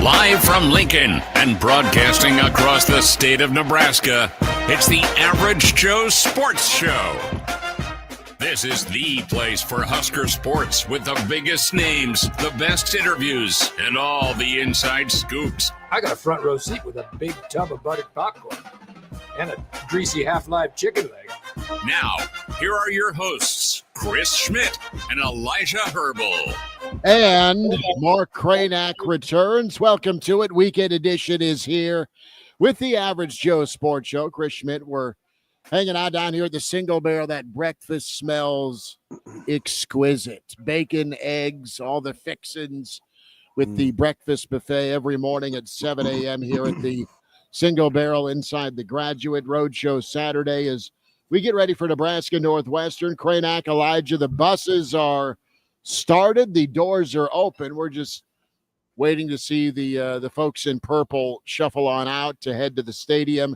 Live from Lincoln and broadcasting across the state of Nebraska, it's the Average Joe Sports Show. This is the place for Husker sports with the biggest names, the best interviews, and all the inside scoops. I got a front row seat with a big tub of buttered popcorn and a greasy half-live chicken leg. Now, here are your hosts, Chris Schmidt and Elijah Herbel. And Mark Kraynak returns. Welcome to it. Weekend edition is here with the Average Joe Sports Show. Chris Schmidt, we're hanging out down here at the Single Barrel. That breakfast smells exquisite. Bacon, eggs, all the fixins with the breakfast buffet every morning at 7 a.m. here at the Single Barrel inside the Graduate Roadshow Saturday as we get ready for Nebraska Northwestern. Kraynak, Elijah, the buses are started. The doors are open. We're just waiting to see the folks in purple shuffle on out to head to the stadium.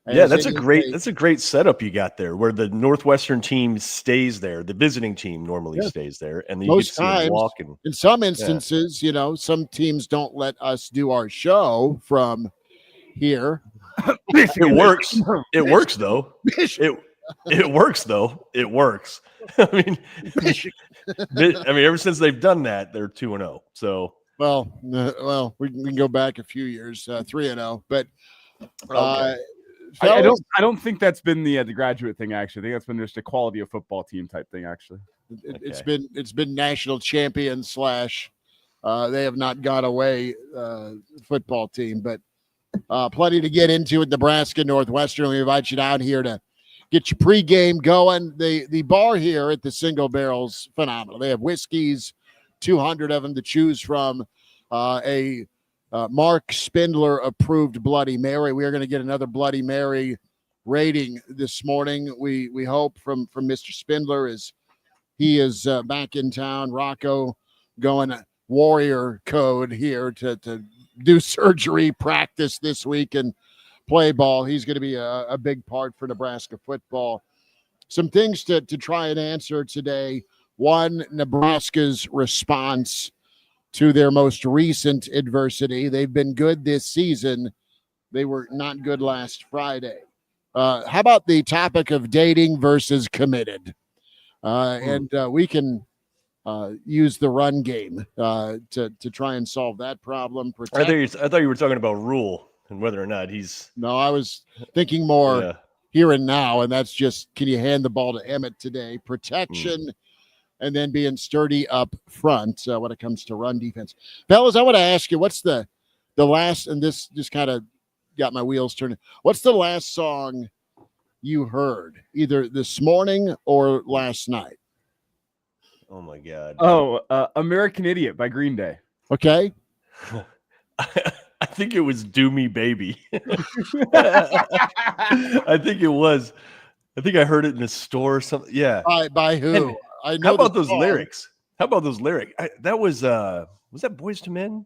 Yeah, that's a great setup you got there, where the Northwestern team stays there. The visiting team normally stays there, and you most get to see times, them walking. In some instances, some teams don't let us do our show from here. It works. It works though. It works though. It works. I mean, ever since they've done that, they're 2-0. So we can go back a few years, 3-0, but. Okay. I don't think that's been the Graduate thing. Actually, I think that's been just a quality of football team type thing. Actually, it's been national champion / they have not gone away football team, but plenty to get into at Nebraska Northwestern. We invite you down here to get your pregame going. The bar here at the Single Barrel's phenomenal. They have whiskeys, 200 of them to choose from. A Marc Spindler approved Bloody Mary. We are going to get another Bloody Mary rating this morning. We hope from Mr. Spindler as he is back in town. Rocco going warrior code here to do surgery practice this week and play ball. He's going to be a big part for Nebraska football. Some things to try and answer today. One, Nebraska's response to their most recent adversity. They've been good this season. They were not good last Friday. How about the topic of dating versus committed? And we can use the run game to try and solve that problem. I thought you were talking about Rule and whether or not he's. No, I was thinking more here and now, and that's just, can you hand the ball to Emmett today? Protection. And then being sturdy up front when it comes to run defense. Fellas, I want to ask you, what's the last, and this just kind of got my wheels turning. What's the last song you heard, either this morning or last night? Oh, my God. American Idiot by Green Day. Okay. I think it was Do Me Baby. I think it was. I think I heard it in a store or something. Yeah. By who? And, how about those lyrics? That was that Boys to Men?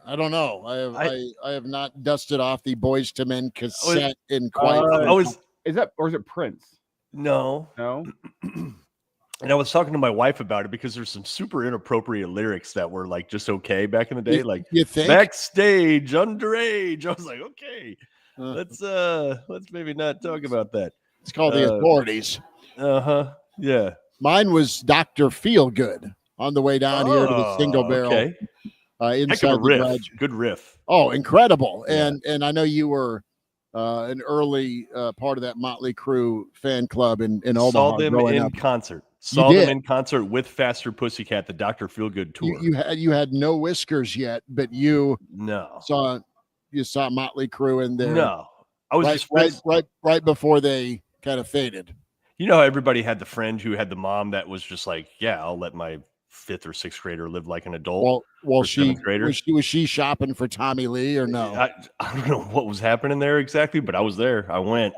I don't know. I have not dusted off the Boys to Men cassette in quite. Is it Prince? No. And I was talking to my wife about it because there's some super inappropriate lyrics that were like just okay back in the day, like you think? Backstage underage. I was like, okay, let's maybe not talk about that. It's called The Authorities. Yeah. Mine was Dr. Feelgood on the way down here to the Single Barrel. Okay. Inside the riff. Good riff. Oh, incredible. Yeah. And I know you were an early part of that Motley Crue fan club in Omaha. Saw them in concert. Saw them in concert with Faster Pussycat, the Dr. Feelgood tour. You had no whiskers yet, but you saw Motley Crue in there. No. I was right before they kind of faded. You know how everybody had the friend who had the mom that was just like, yeah, I'll let my 5th or 6th grader live like an adult. Well, was she shopping for Tommy Lee or no? I don't know what was happening there exactly, but I was there. I went.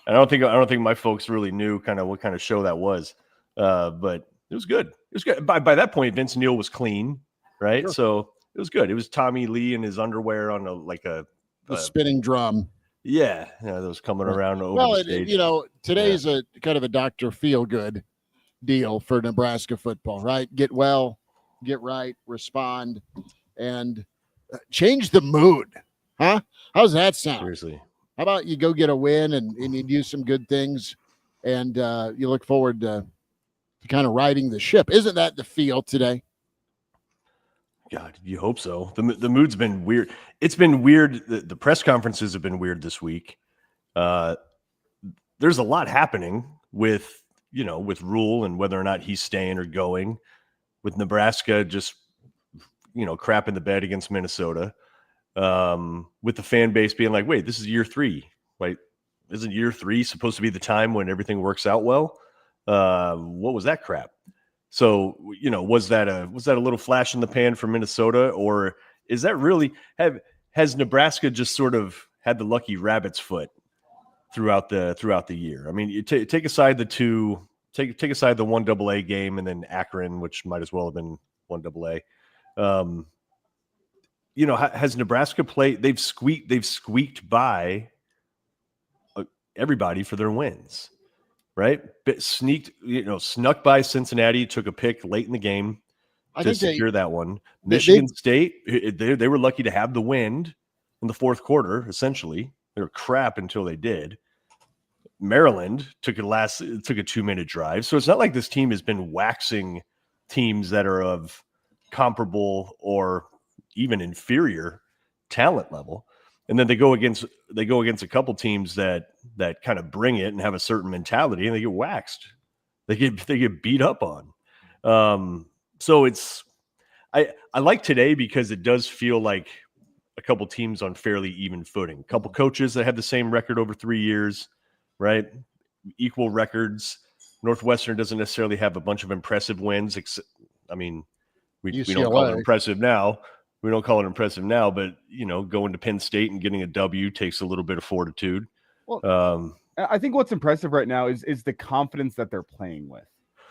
I don't think my folks really knew kind of what kind of show that was. But it was good. It was good. By that point, Vince Neil was clean, right? Sure. So it was good. It was Tommy Lee in his underwear on a spinning drum. Yeah, that was coming around over the stage. Today's a kind of a Dr. Feelgood deal for Nebraska football, right? Get well, get right, respond, and change the mood, huh? How's that sound? Seriously. How about you go get a win and you do some good things, and you look forward to kind of riding the ship. Isn't that the feel today? God, you hope so. The mood's been weird. It's been weird. The press conferences have been weird this week. There's a lot happening with Rule and whether or not he's staying or going, with Nebraska just, crap in the bed against Minnesota, with the fan base being like, wait, this is year 3. Like, isn't year 3 supposed to be the time when everything works out well? What was that crap? So, was that a little flash in the pan for Minnesota, or is that really has Nebraska just sort of had the lucky rabbit's foot throughout the year? I mean, you take aside the two, take aside the 1AA game and then Akron, which might as well have been 1AA. Has Nebraska played? They've squeaked by everybody for their wins. Right? Snuck by Cincinnati, took a pick late in the game to secure that one. Michigan State, they were lucky to have the wind in the fourth quarter, essentially. They were crap until they did. Maryland took a 2-minute drive. So it's not like this team has been waxing teams that are of comparable or even inferior talent level. And then they go against a couple teams that kind of bring it and have a certain mentality, and they get waxed. They get beat up on. So I like today because it does feel like a couple teams on fairly even footing. A couple coaches that have the same record over 3 years, right? Equal records. Northwestern doesn't necessarily have a bunch of impressive wins. We don't call it impressive now. We don't call it impressive now, but, going to Penn State and getting a W takes a little bit of fortitude. Well, I think what's impressive right now is the confidence that they're playing with.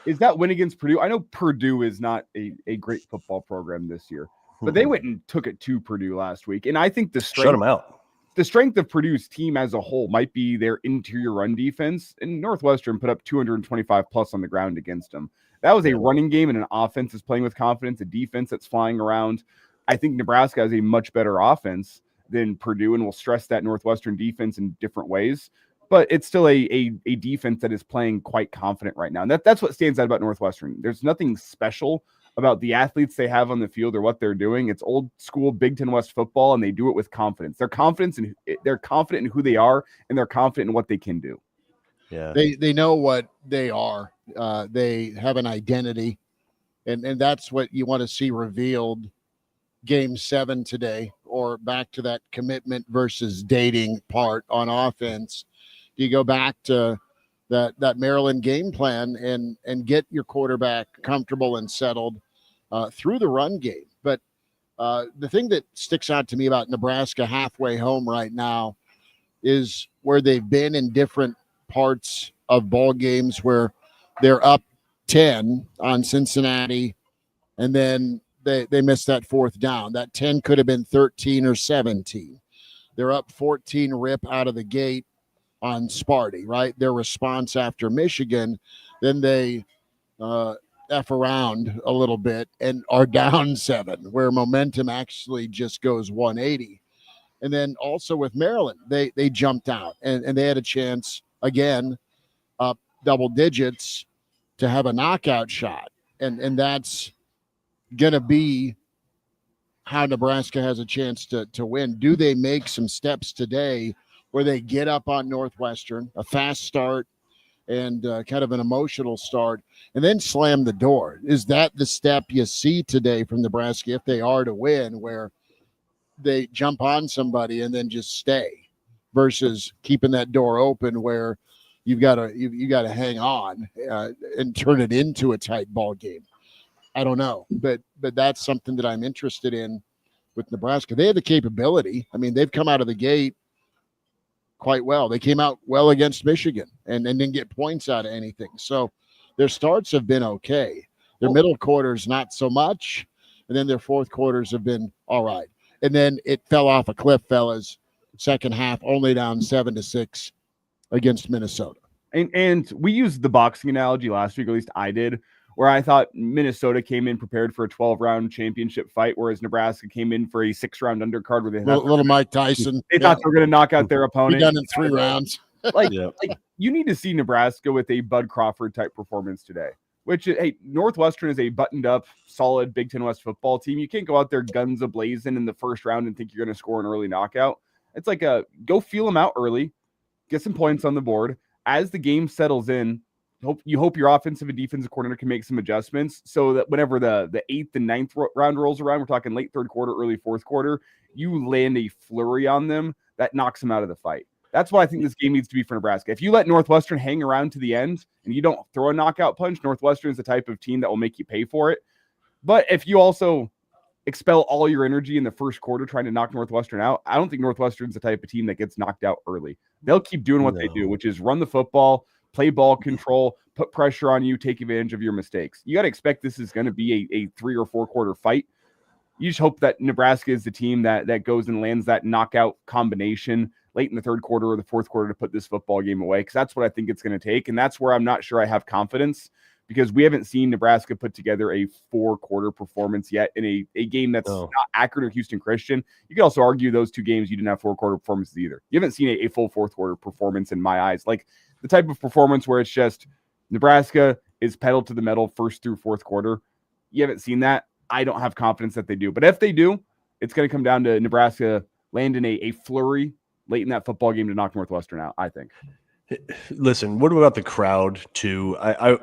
Is that win against Purdue? I know Purdue is not a great football program this year, but they went and took it to Purdue last week. And I think shut them out. The strength of Purdue's team as a whole might be their interior run defense. And Northwestern put up 225 plus on the ground against them. That was a running game, and an offense is playing with confidence, a defense that's flying around. I think Nebraska has a much better offense than Purdue, and will stress that Northwestern defense in different ways. But it's still a defense that is playing quite confident right now. And that's what stands out about Northwestern. There's nothing special about the athletes they have on the field or what they're doing. It's old school Big Ten West football, and they do it with confidence. They're confident in who they are, and they're confident in what they can do. Yeah, they know what they are. They have an identity, and that's what you want to see revealed. Game 7 today, or back to that commitment versus dating part on offense. Do you go back to that Maryland game plan and get your quarterback comfortable and settled through the run game? But the thing that sticks out to me about Nebraska halfway home right now is where they've been in different parts of ball games where they're up 10 on Cincinnati, and then they missed that fourth down. That 10 could have been 13 or 17. They're up 14 rip out of the gate on Sparty, right? Their response after Michigan, then they F around a little bit and are down 7, where momentum actually just goes 180. And then also with Maryland, they jumped out and they had a chance, again, up double digits to have a knockout shot. And that's going to be how Nebraska has a chance to win. Do they make some steps today where they get up on Northwestern, a fast start and kind of an emotional start, and then slam the door? Is that the step you see today from Nebraska if they are to win, where they jump on somebody and then just stay, versus keeping that door open where you've got to hang on and turn it into a tight ball game? I don't know, but that's something that I'm interested in with Nebraska. They have the capability. I mean, they've come out of the gate quite well. They came out well against Michigan and didn't get points out of anything. So their starts have been okay. Their middle quarters, not so much. And then their fourth quarters have been all right. And then it fell off a cliff, fellas. Second half, only down 7-6 against Minnesota. And we used the boxing analogy last week, at least I did, where I thought Minnesota came in prepared for a 12-round championship fight, whereas Nebraska came in for a 6-round undercard where they little Mike Tyson. They thought they were going to knock out their Be opponent. done in 3 rounds. Like you need to see Nebraska with a Bud Crawford type performance today, which, hey, Northwestern is a buttoned up, solid Big Ten West football team. You can't go out there guns a-blazing in the first round and think you're going to score an early knockout. It's like go feel them out early, get some points on the board. As the game settles in, you hope your offensive and defensive coordinator can make some adjustments so that whenever the 8th and 9th round rolls around, we're talking late third quarter, early fourth quarter, you land a flurry on them that knocks them out of the fight. That's what I think this game needs to be for Nebraska. If you let Northwestern hang around to the end and you don't throw a knockout punch, Northwestern is the type of team that will make you pay for it. But if you also expel all your energy in the first quarter trying to knock Northwestern out, I don't think Northwestern's the type of team that gets knocked out early. They'll keep doing what they do, which is run the football, play ball control, put pressure on you, take advantage of your mistakes. You got to expect this is going to be a 3 or 4 quarter fight. You just hope that Nebraska is the team that goes and lands that knockout combination late in the third quarter or the fourth quarter to put this football game away, because that's what I think it's going to take. And that's where I'm not sure I have confidence, because we haven't seen Nebraska put together a 4-quarter performance yet in a game that's not Akron or Houston Christian. You could also argue those 2 games you didn't have 4-quarter performances either. You haven't seen a full fourth-quarter performance in my eyes. Like the type of performance where it's just Nebraska is pedal to the metal first through fourth quarter. You haven't seen that. I don't have confidence that they do. But if they do, it's going to come down to Nebraska landing a flurry late in that football game to knock Northwestern out, I think. Listen, what about the crowd too? That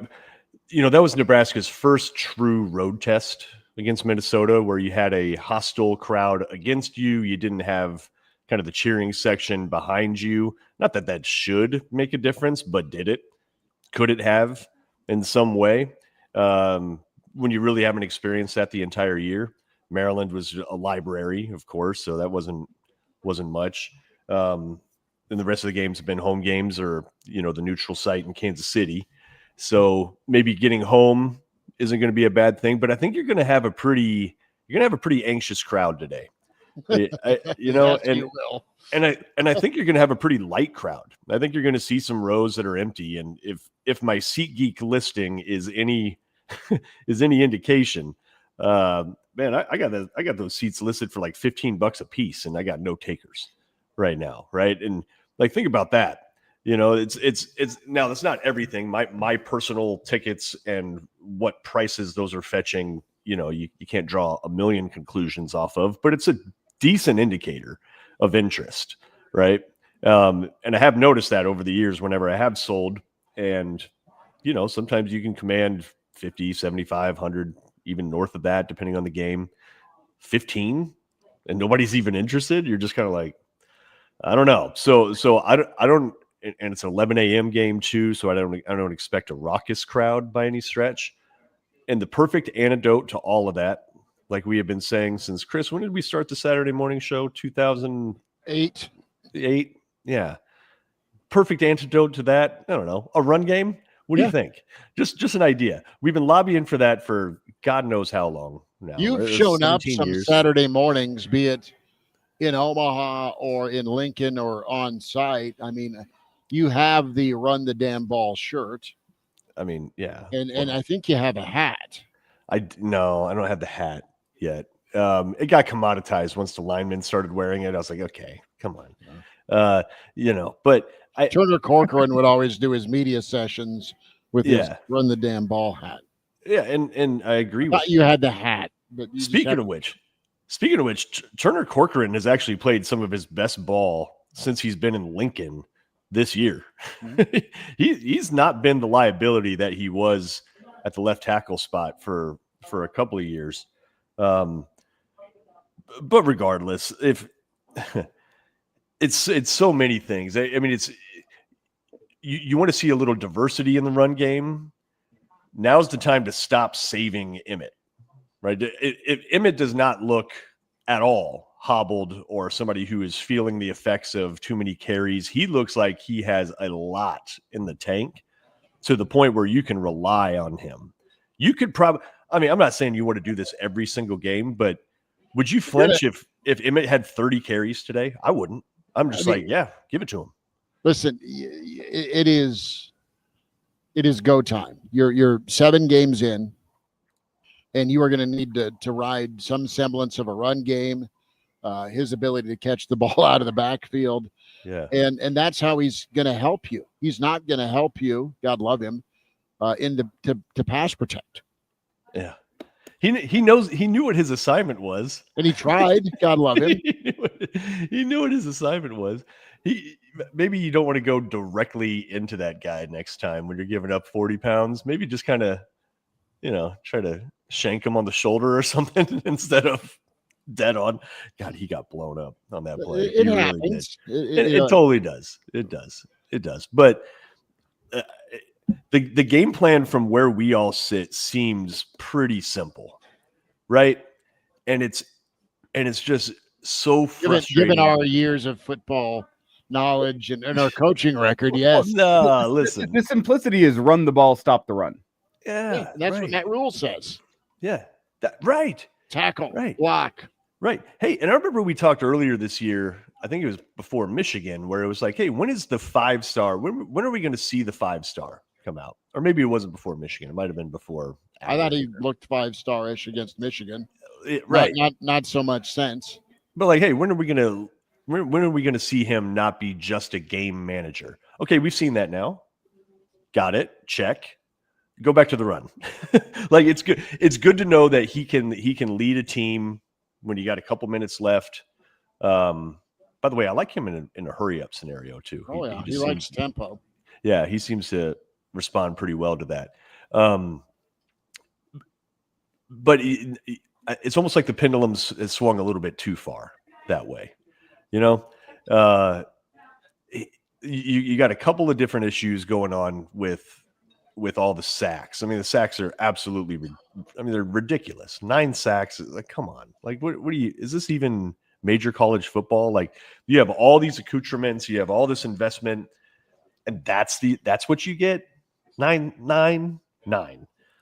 was Nebraska's first true road test against Minnesota, where you had a hostile crowd against you. You didn't have kind of the cheering section behind you. Not that that should make a difference, but did it? Could it have in some way? When you really haven't experienced that the entire year. Maryland was a library, of course, so that wasn't much. And the rest of the games have been home games or, the neutral site in Kansas City. So maybe getting home isn't going to be a bad thing, but I think you're going to have a pretty anxious crowd today. And I think you're going to have a pretty light crowd. I think you're going to see some rows that are empty. And if my SeatGeek listing is any indication, man, I got those seats listed for like $15 a piece, and I got no takers right now. Right. And like, think about that. It's now that's not everything. My personal tickets and what prices those are fetching, you can't draw a million conclusions off of, but it's a decent indicator of interest. Right. And I have noticed that over the years, whenever I have sold, and, sometimes you can command 50, 75, 100, even north of that, depending on the game. 15 and nobody's even interested. You're just kind of like, I don't know. So I don't, and it's an 11 a.m. game too. So I don't expect a raucous crowd by any stretch. And the perfect antidote to all of that, like we have been saying since, Chris, when did we start the Saturday morning show? 2008. Yeah. Perfect antidote to that. I don't know. A run game. What do you think? Just an idea. We've been lobbying for that for God knows how long now. You've shown up some Saturday mornings, be it in Omaha or in Lincoln or on site. I mean, you have the run the damn ball shirt. I mean, yeah. And I think you have a hat. No, I don't have the hat yet. It got commoditized once the linemen started wearing it. I was like, okay, come on. But Turner Corcoran would always do his media sessions with his run the damn ball hat. Yeah, and I agree with you. Had the hat. But speaking of which, Turner Corcoran has actually played some of his best ball since he's been in Lincoln this year. Mm-hmm. He's not been the liability that he was at the left tackle spot for a couple of years. But regardless, if it's so many things. I mean, it's you want to see a little diversity in the run game. Now's the time to stop saving Emmett, right? If Emmett does not look at all hobbled or somebody who is feeling the effects of too many carries, he looks like he has a lot in the tank to the point where you can rely on him. You could probably, I mean, I'm not saying you want to do this every single game, but would you flinch if Emmett had 30 carries today? I wouldn't. I'm just give it to him. Listen, it it is go time. You're 7 games in, and you are going to need to ride some semblance of a run game, his ability to catch the ball out of the backfield. Yeah. And that's how he's going to help you. He's not going to help you, God love him, to pass protect. Yeah. He knows, he knew what his assignment was. And he tried, God love him. He knew what his assignment was. Maybe you don't want to go directly into that guy next time when you're giving up 40 pounds. Maybe just kind of, try to shank him on the shoulder or something instead of dead on. God, he got blown up on that play. It happens. It totally does. It does. But the game plan from where we all sit seems pretty simple, right? And it's just so frustrating. Given our years of football knowledge and our coaching record, yes. No, listen. The simplicity is run the ball, stop the run. Yeah, that's right. what that rule says. Yeah, right. Tackle, right, block. Right. Hey, and I remember we talked earlier this year, I think it was before Michigan, where it was like, hey, when is the 5-star? When are we going to see the 5-star come out? Or maybe it wasn't before Michigan. It might have been before. I thought he looked 5-star-ish against Michigan. Right. Not so much sense. But like, hey, when are we going to see him not be just a game manager? Okay, we've seen that now. Got it. Check. Go back to the run. Like, it's good. It's good to know that he can lead a team when you got a couple minutes left. By the way, I like him in a hurry up scenario too. He likes tempo. Yeah, he seems to respond pretty well to that. But it's almost like the pendulum has swung a little bit too far that way. You got a couple of different issues going on with all the sacks. I mean, the sacks are absolutely, they're ridiculous. 9 sacks. Like, come on. Like, what is this even major college football? Like, you have all these accoutrements, you have all this investment, and that's what you get. 9. Like,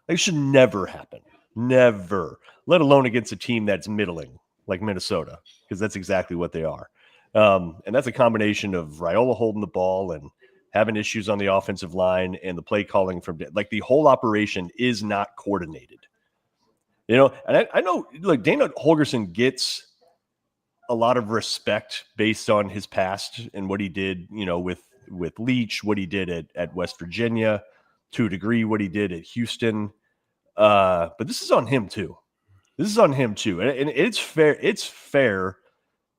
it should never happen. Never. Let alone against a team that's middling like Minnesota, because that's exactly what they are. And that's a combination of Raiola holding the ball and having issues on the offensive line and the play calling from, like, the whole operation is not coordinated. And I know, like, Dana Holgorsen gets a lot of respect based on his past and what he did, with Leach, what he did at West Virginia, to a degree, what he did at Houston. But this is on him too. And it's fair. It's fair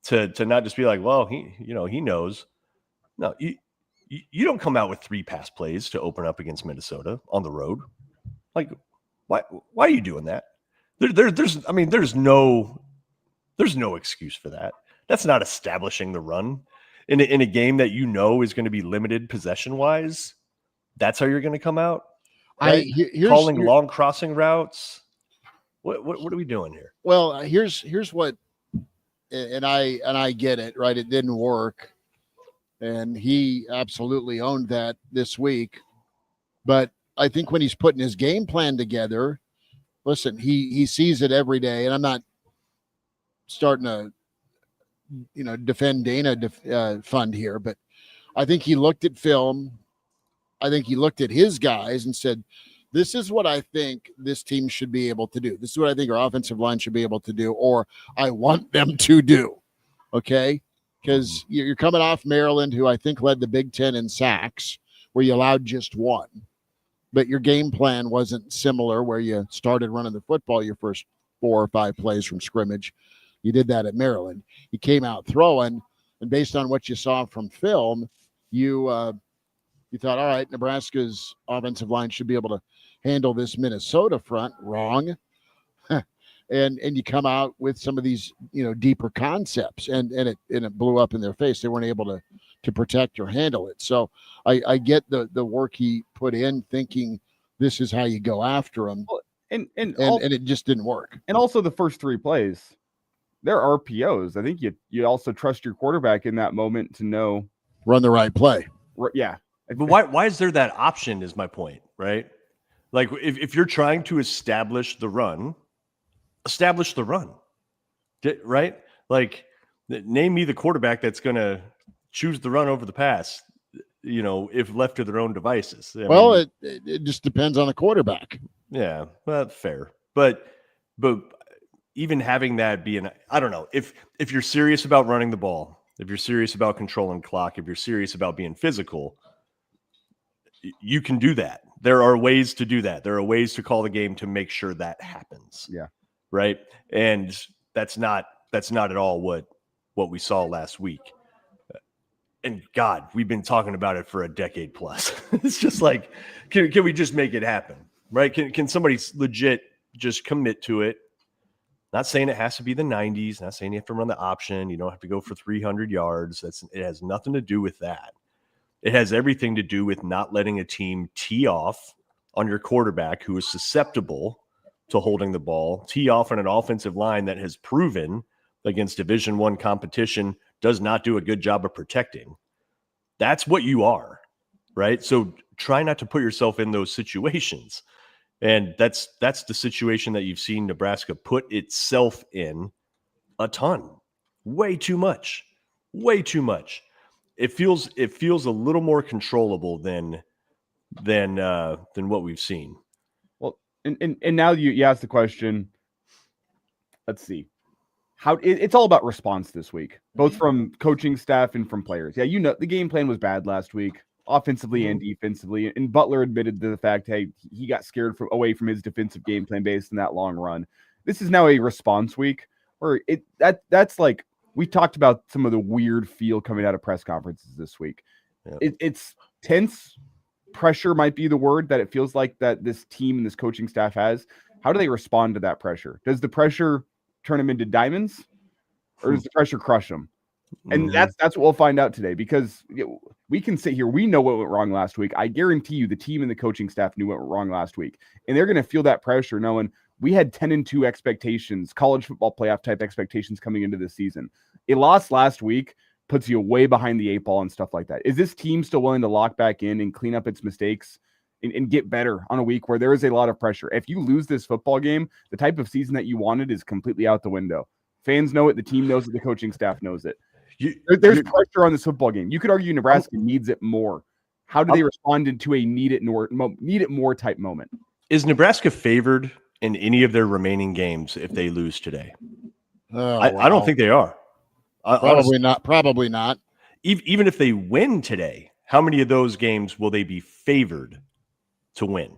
to not just be like, well, he knows. No, you don't come out with 3 pass plays to open up against Minnesota on the road. Like, why are you doing that? There's no excuse for that. That's not establishing the run in a game that is going to be limited possession wise. That's how you're going to come out. Right? Calling long crossing routes. What are we doing here? Well, here's what, and I get it, right? It didn't work, and he absolutely owned that this week. But I think when he's putting his game plan together, listen, he sees it every day, and I'm not starting to, defend Dana fund here, but I think he looked at film. I think he looked at his guys and said, this is what I think this team should be able to do. This is what I think our offensive line should be able to do, or I want them to do. Okay? Because you're coming off Maryland, who I think led the Big Ten in sacks, where you allowed just 1. But your game plan wasn't similar, where you started running the football your first 4 or 5 plays from scrimmage. You did that at Maryland. You came out throwing, and based on what you saw from film, you thought, all right, Nebraska's offensive line should be able to handle this Minnesota front. Wrong. and you come out with some of these, deeper concepts, and it blew up in their face. They weren't able to protect or handle it. So I get the work he put in, thinking this is how you go after them. And it just didn't work. And also the first 3 plays, they're RPOs. I think you also trust your quarterback in that moment to know, run the right play. Yeah. But why is there that option is my point, right? Like, if you're trying to establish the run, right? Like, name me the quarterback that's going to choose the run over the pass. if left to their own devices. I Well, mean, it just depends on the quarterback. yeah, well, fair. But even having that be I don't know, if you're serious about running the ball, if you're serious about controlling clock, if you're serious about being physical, you can do that. There are ways to do that. There are ways to call the game to make sure that happens. Yeah. Right. And that's not at all what we saw last week. And God, we've been talking about it for a decade plus. It's just like, can we just make it happen? Right. Can somebody legit just commit to it? Not saying it has to be the 90s, not saying you have to run the option. You don't have to go for 300 yards. It has nothing to do with that. It has everything to do with not letting a team tee off on your quarterback who is susceptible to holding the ball, tee off on an offensive line that has proven against Division I competition does not do a good job of protecting. That's what you are, right? So try not to put yourself in those situations. And that's the situation that you've seen Nebraska put itself in a ton. Way too much. It feels a little more controllable than what we've seen. Well, and now you asked the question. Let's see. It's all about response this week, both from coaching staff and from players. Yeah, the game plan was bad last week, offensively and defensively. And Butler admitted to the fact, hey, he got scared away from his defensive game plan based on that long run. This is now a response week where that's like, we talked about some of the weird feel coming out of press conferences this week. Yeah. It's tense. Pressure might be the word that it feels like that this team and this coaching staff has. How do they respond to that pressure? Does the pressure turn them into diamonds, or does the pressure crush them? And that's what we'll find out today, because we can sit here. We know what went wrong last week. I guarantee you the team and the coaching staff knew what went wrong last week, and they're going to feel that pressure knowing we had 10-2 expectations, college football playoff type expectations coming into this season. A loss last week puts you way behind the 8 ball and stuff like that. Is this team still willing to lock back in and clean up its mistakes and get better on a week where there is a lot of pressure? If you lose this football game, the type of season that you wanted is completely out the window. Fans know it. The team knows it. The coaching staff knows it. There's pressure on this football game. You could argue Nebraska needs it more. How do they respond into a need it more type moment? Is Nebraska favored in any of their remaining games if they lose today? I don't think they are. Probably not. Even if they win today, how many of those games will they be favored to win?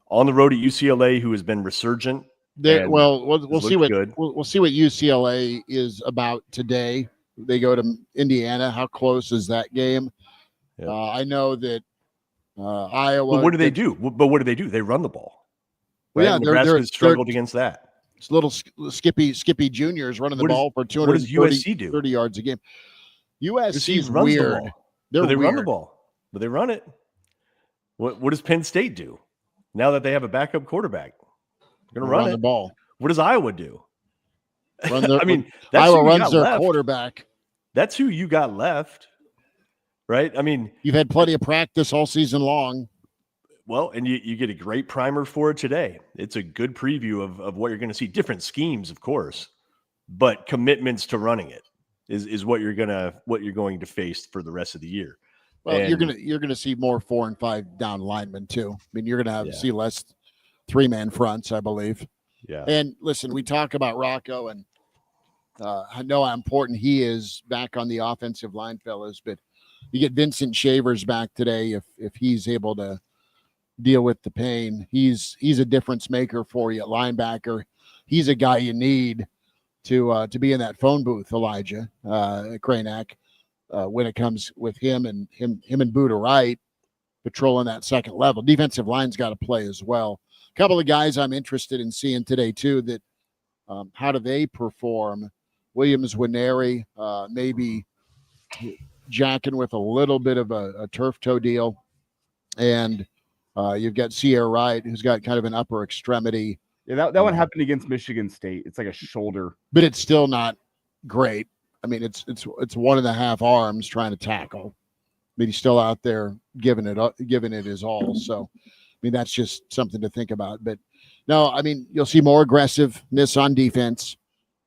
On the road at UCLA, who has been resurgent. We'll see what we'll see what UCLA is about today. They go to Indiana. How close is that game? Yeah. I know that Iowa. But what do they do? They run the ball. Right? Yeah, Nebraska's struggled against that. It's little Skippy Juniors running the ball for 230 yards a game. USC's weird. They run the ball, but they run it. What does Penn State do now that they have a backup quarterback? They're going to run the ball. What does Iowa do? Iowa runs their quarterback. That's who you got left, right? I mean, you've had plenty of practice all season long. Well, and you get a great primer for it today. It's a good preview of what you're going to see. Different schemes, of course, but commitments to running it is what you're going to face for the rest of the year. Well, you're gonna see more 4 and 5 down linemen too. I mean, you're gonna see less 3-man fronts, I believe. Yeah. And listen, we talk about Rocco, and I know how important he is back on the offensive line, fellas. But you get Vincent Shavers back today if he's able to deal with the pain. He's a difference maker for you at linebacker. He's a guy you need to be in that phone booth, Elijah Kraynak, when it comes with him and Buda Wright patrolling that second level. Defensive line's got to play as well. A couple of guys I'm interested in seeing today too. That how do they perform? Williams Winery, maybe jacking with a little bit of a turf toe deal, and you've got Sierra Wright, who's got kind of an upper extremity. Yeah, that one happened against Michigan State. It's like a shoulder, but it's still not great. I mean, it's 1.5 arms trying to tackle, but he's still out there giving it his all. So, I mean, that's just something to think about. But no, I mean, you'll see more aggressiveness on defense.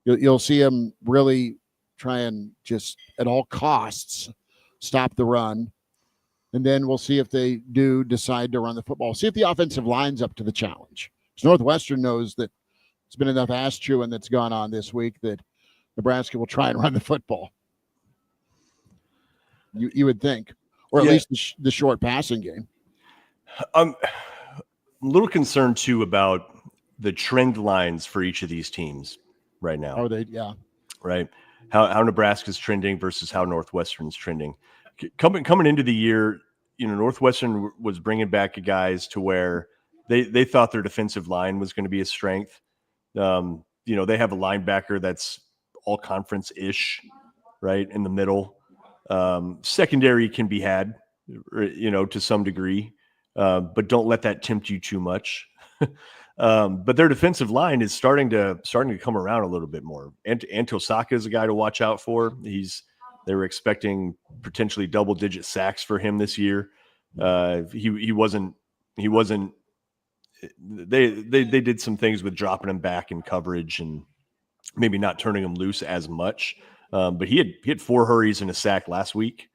You'll see him really try and just at all costs stop the run. And then we'll see if they do decide to run the football. See if the offensive line's up to the challenge. Because Northwestern knows that it's been enough ass chewing that's gone on this week that Nebraska will try and run the football. You would think, or at least the short passing game. I'm a little concerned too about the trend lines for each of these teams right now. Are they? Yeah. Right. How Nebraska's trending versus how Northwestern's trending. Coming into the year, Northwestern was bringing back guys to where they thought their defensive line was going to be a strength. They have a linebacker that's all conference-ish, right, in the middle. Secondary can be had, to some degree, but don't let that tempt you too much. But their defensive line is starting to come around a little bit more. And Antosaka is a guy to watch out for. They were expecting potentially double-digit sacks for him this year. He wasn't. They did some things with dropping him back in coverage and maybe not turning him loose as much. But he had 4 hurries and a sack last week,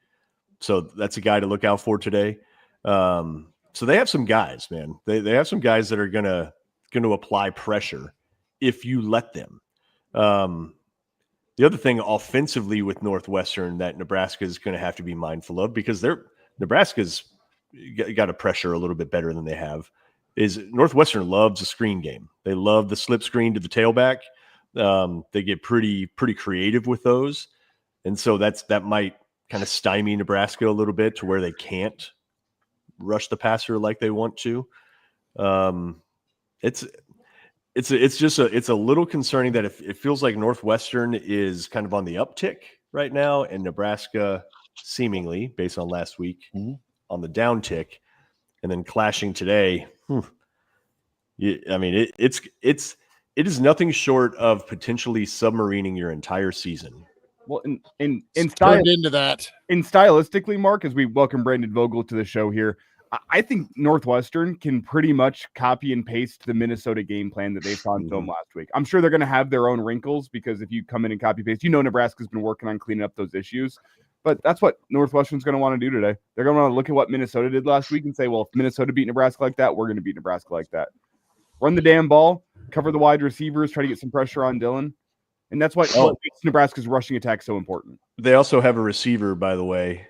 so that's a guy to look out for today. So they have some guys, man. They have some guys that are gonna apply pressure if you let them. The other thing offensively with Northwestern that Nebraska is going to have to be mindful of, because Nebraska's got to pressure a little bit better than they have, is Northwestern loves a screen game. They love the slip screen to the tailback. They get pretty creative with those. And so that might kind of stymie Nebraska a little bit to where they can't rush the passer like they want to. It's a little concerning that it feels like Northwestern is kind of on the uptick right now, and Nebraska seemingly, based on last week, on the downtick, and then clashing today. It is nothing short of potentially submarining your entire season. Well, in Turned into that. In stylistically, Mark, as we welcome Brandon Vogel to the show here, I think Northwestern can pretty much copy and paste the Minnesota game plan that they saw in film last week. I'm sure they're going to have their own wrinkles, because if you come in and copy paste, Nebraska's been working on cleaning up those issues. But that's what Northwestern's going to want to do today. They're going to want to look at what Minnesota did last week and say, well, if Minnesota beat Nebraska like that, we're going to beat Nebraska like that. Run the damn ball, cover the wide receivers, try to get some pressure on Dillon. And that's what makes Nebraska's rushing attack so important. They also have a receiver, by the way,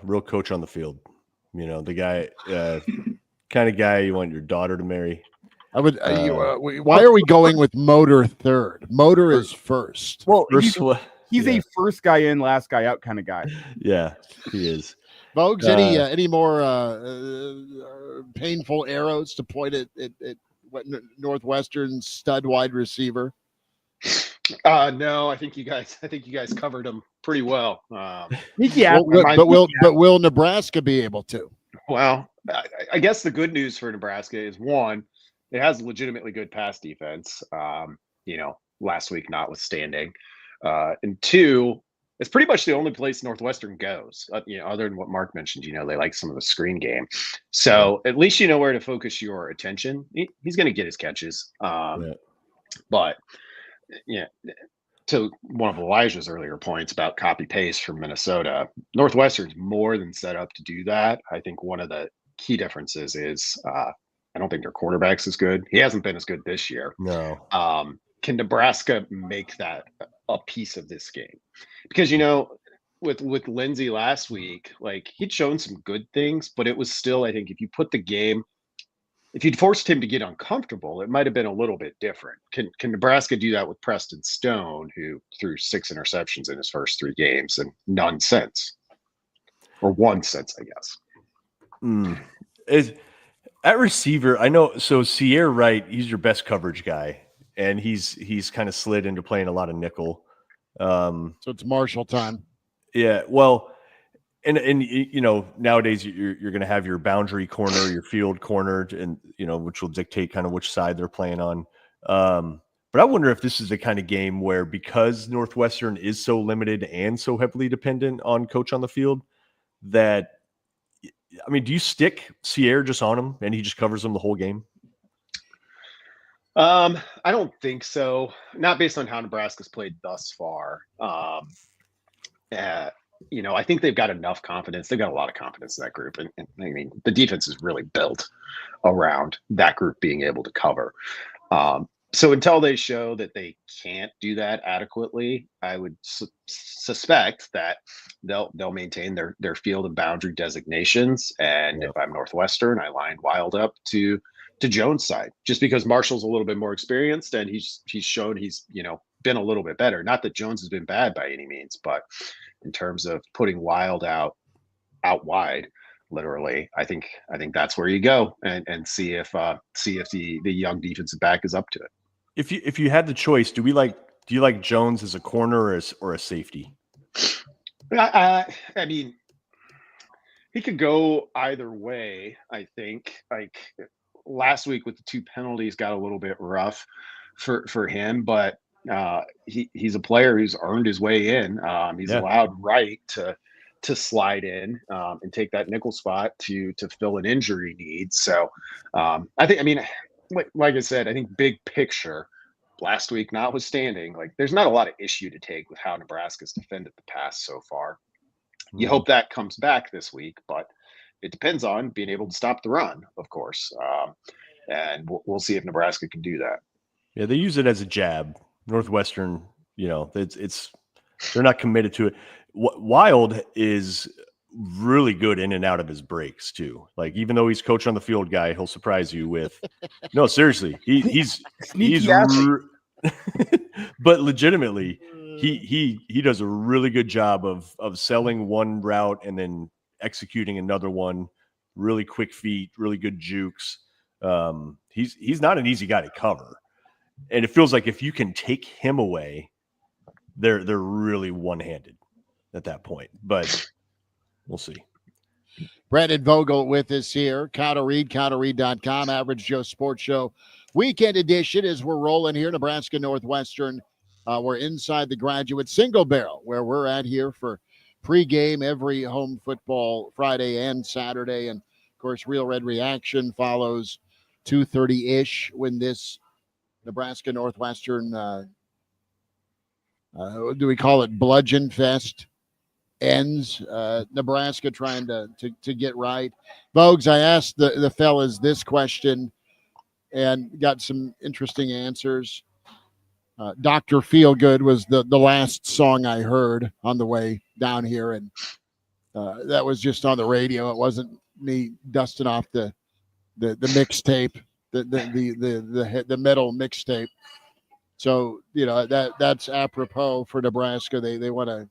real coach on the field. The guy, kind of guy you want your daughter to marry. I would. Why are we going with Motor third? Motor is first. Well, he's a first guy in, last guy out kind of guy. Yeah, he is. Vogues, any more painful arrows to point at what Northwestern's stud wide receiver? No, I think you guys covered them pretty well. But will Nebraska be able to? Well, I guess the good news for Nebraska is, one, it has legitimately good pass defense. Last week notwithstanding, and two, it's pretty much the only place Northwestern goes. Other than what Mark mentioned, they like some of the screen game. So at least you know where to focus your attention. He's going to get his catches, but. Yeah, to one of Elijah's earlier points about copy paste from Minnesota, Northwestern's more than set up to do that. I think one of the key differences is I don't think their quarterback's as good. He hasn't been as good this year. No. Can Nebraska make that a piece of this game? Because with Lindsey last week, like, he'd shown some good things, but it was still, I think, if you'd forced him to get uncomfortable, it might have been a little bit different. Can Nebraska do that with Preston Stone, who threw 6 interceptions in his first 3 games and none since, or 1 since, I guess? At receiver, I know. So Sierra Wright, he's your best coverage guy, and he's kind of slid into playing a lot of nickel. So it's Marshall time. Yeah, well. And nowadays you're going to have your boundary corner, your field corner, and which will dictate kind of which side they're playing on. But I wonder if this is the kind of game where, because Northwestern is so limited and so heavily dependent on coach on the field, do you stick Sierra just on him and he just covers him the whole game? I don't think so. Not based on how Nebraska's played thus far. I think they've got enough confidence. They've got a lot of confidence in that group. And I mean, the defense is really built around that group being able to cover. So until they show that they can't do that adequately, I would suspect that they'll maintain their field and boundary designations. And if I'm Northwestern, I line Wild up to Jones' side, just because Marshall's a little bit more experienced and he's shown he's been a little bit better. Not that Jones has been bad by any means, but in terms of putting Wild out wide, literally, I think that's where you go and see if the young defensive back is up to it. If you had the choice, do you like Jones as a corner or a safety? I mean, he could go either way. I think like last week with the 2 penalties got a little bit rough for him, but he's a player who's earned his way in. He's allowed right to slide in and take that nickel spot to fill an injury need. So like I said, I think big picture, last week notwithstanding, like there's not a lot of issue to take with how Nebraska's defended the pass so far. You hope that comes back this week, but it depends on being able to stop the run, of course. And we'll see if Nebraska can do that. Yeah, they use it as a jab. Northwestern, it's they're not committed to it. Wild is really good in and out of his breaks too. Like even though he's coach on the field guy, he'll surprise you with. No, seriously, he's but legitimately, he does a really good job of selling one route and then executing another one. Really quick feet, really good jukes. He's not an easy guy to cover, and it feels like if you can take him away, they're really one-handed at that point. But we'll see. Brandon Vogel with us here. Counterread.com, Average Joe Sports Show. Weekend edition as we're rolling here. Nebraska Northwestern. We're inside the Graduate Single Barrel, where we're at here for pregame every home football Friday and Saturday. And, of course, Real Red Reaction follows 2:30-ish when this Nebraska Northwestern, do we call it Bludgeon Fest, ends. Nebraska trying to get right. Vogues, I asked the fellas this question and got some interesting answers. Dr. Feelgood was the last song I heard on the way down here, and that was just on the radio. It wasn't me dusting off the mixtape, the metal mixtape. So that's apropos for Nebraska. They want to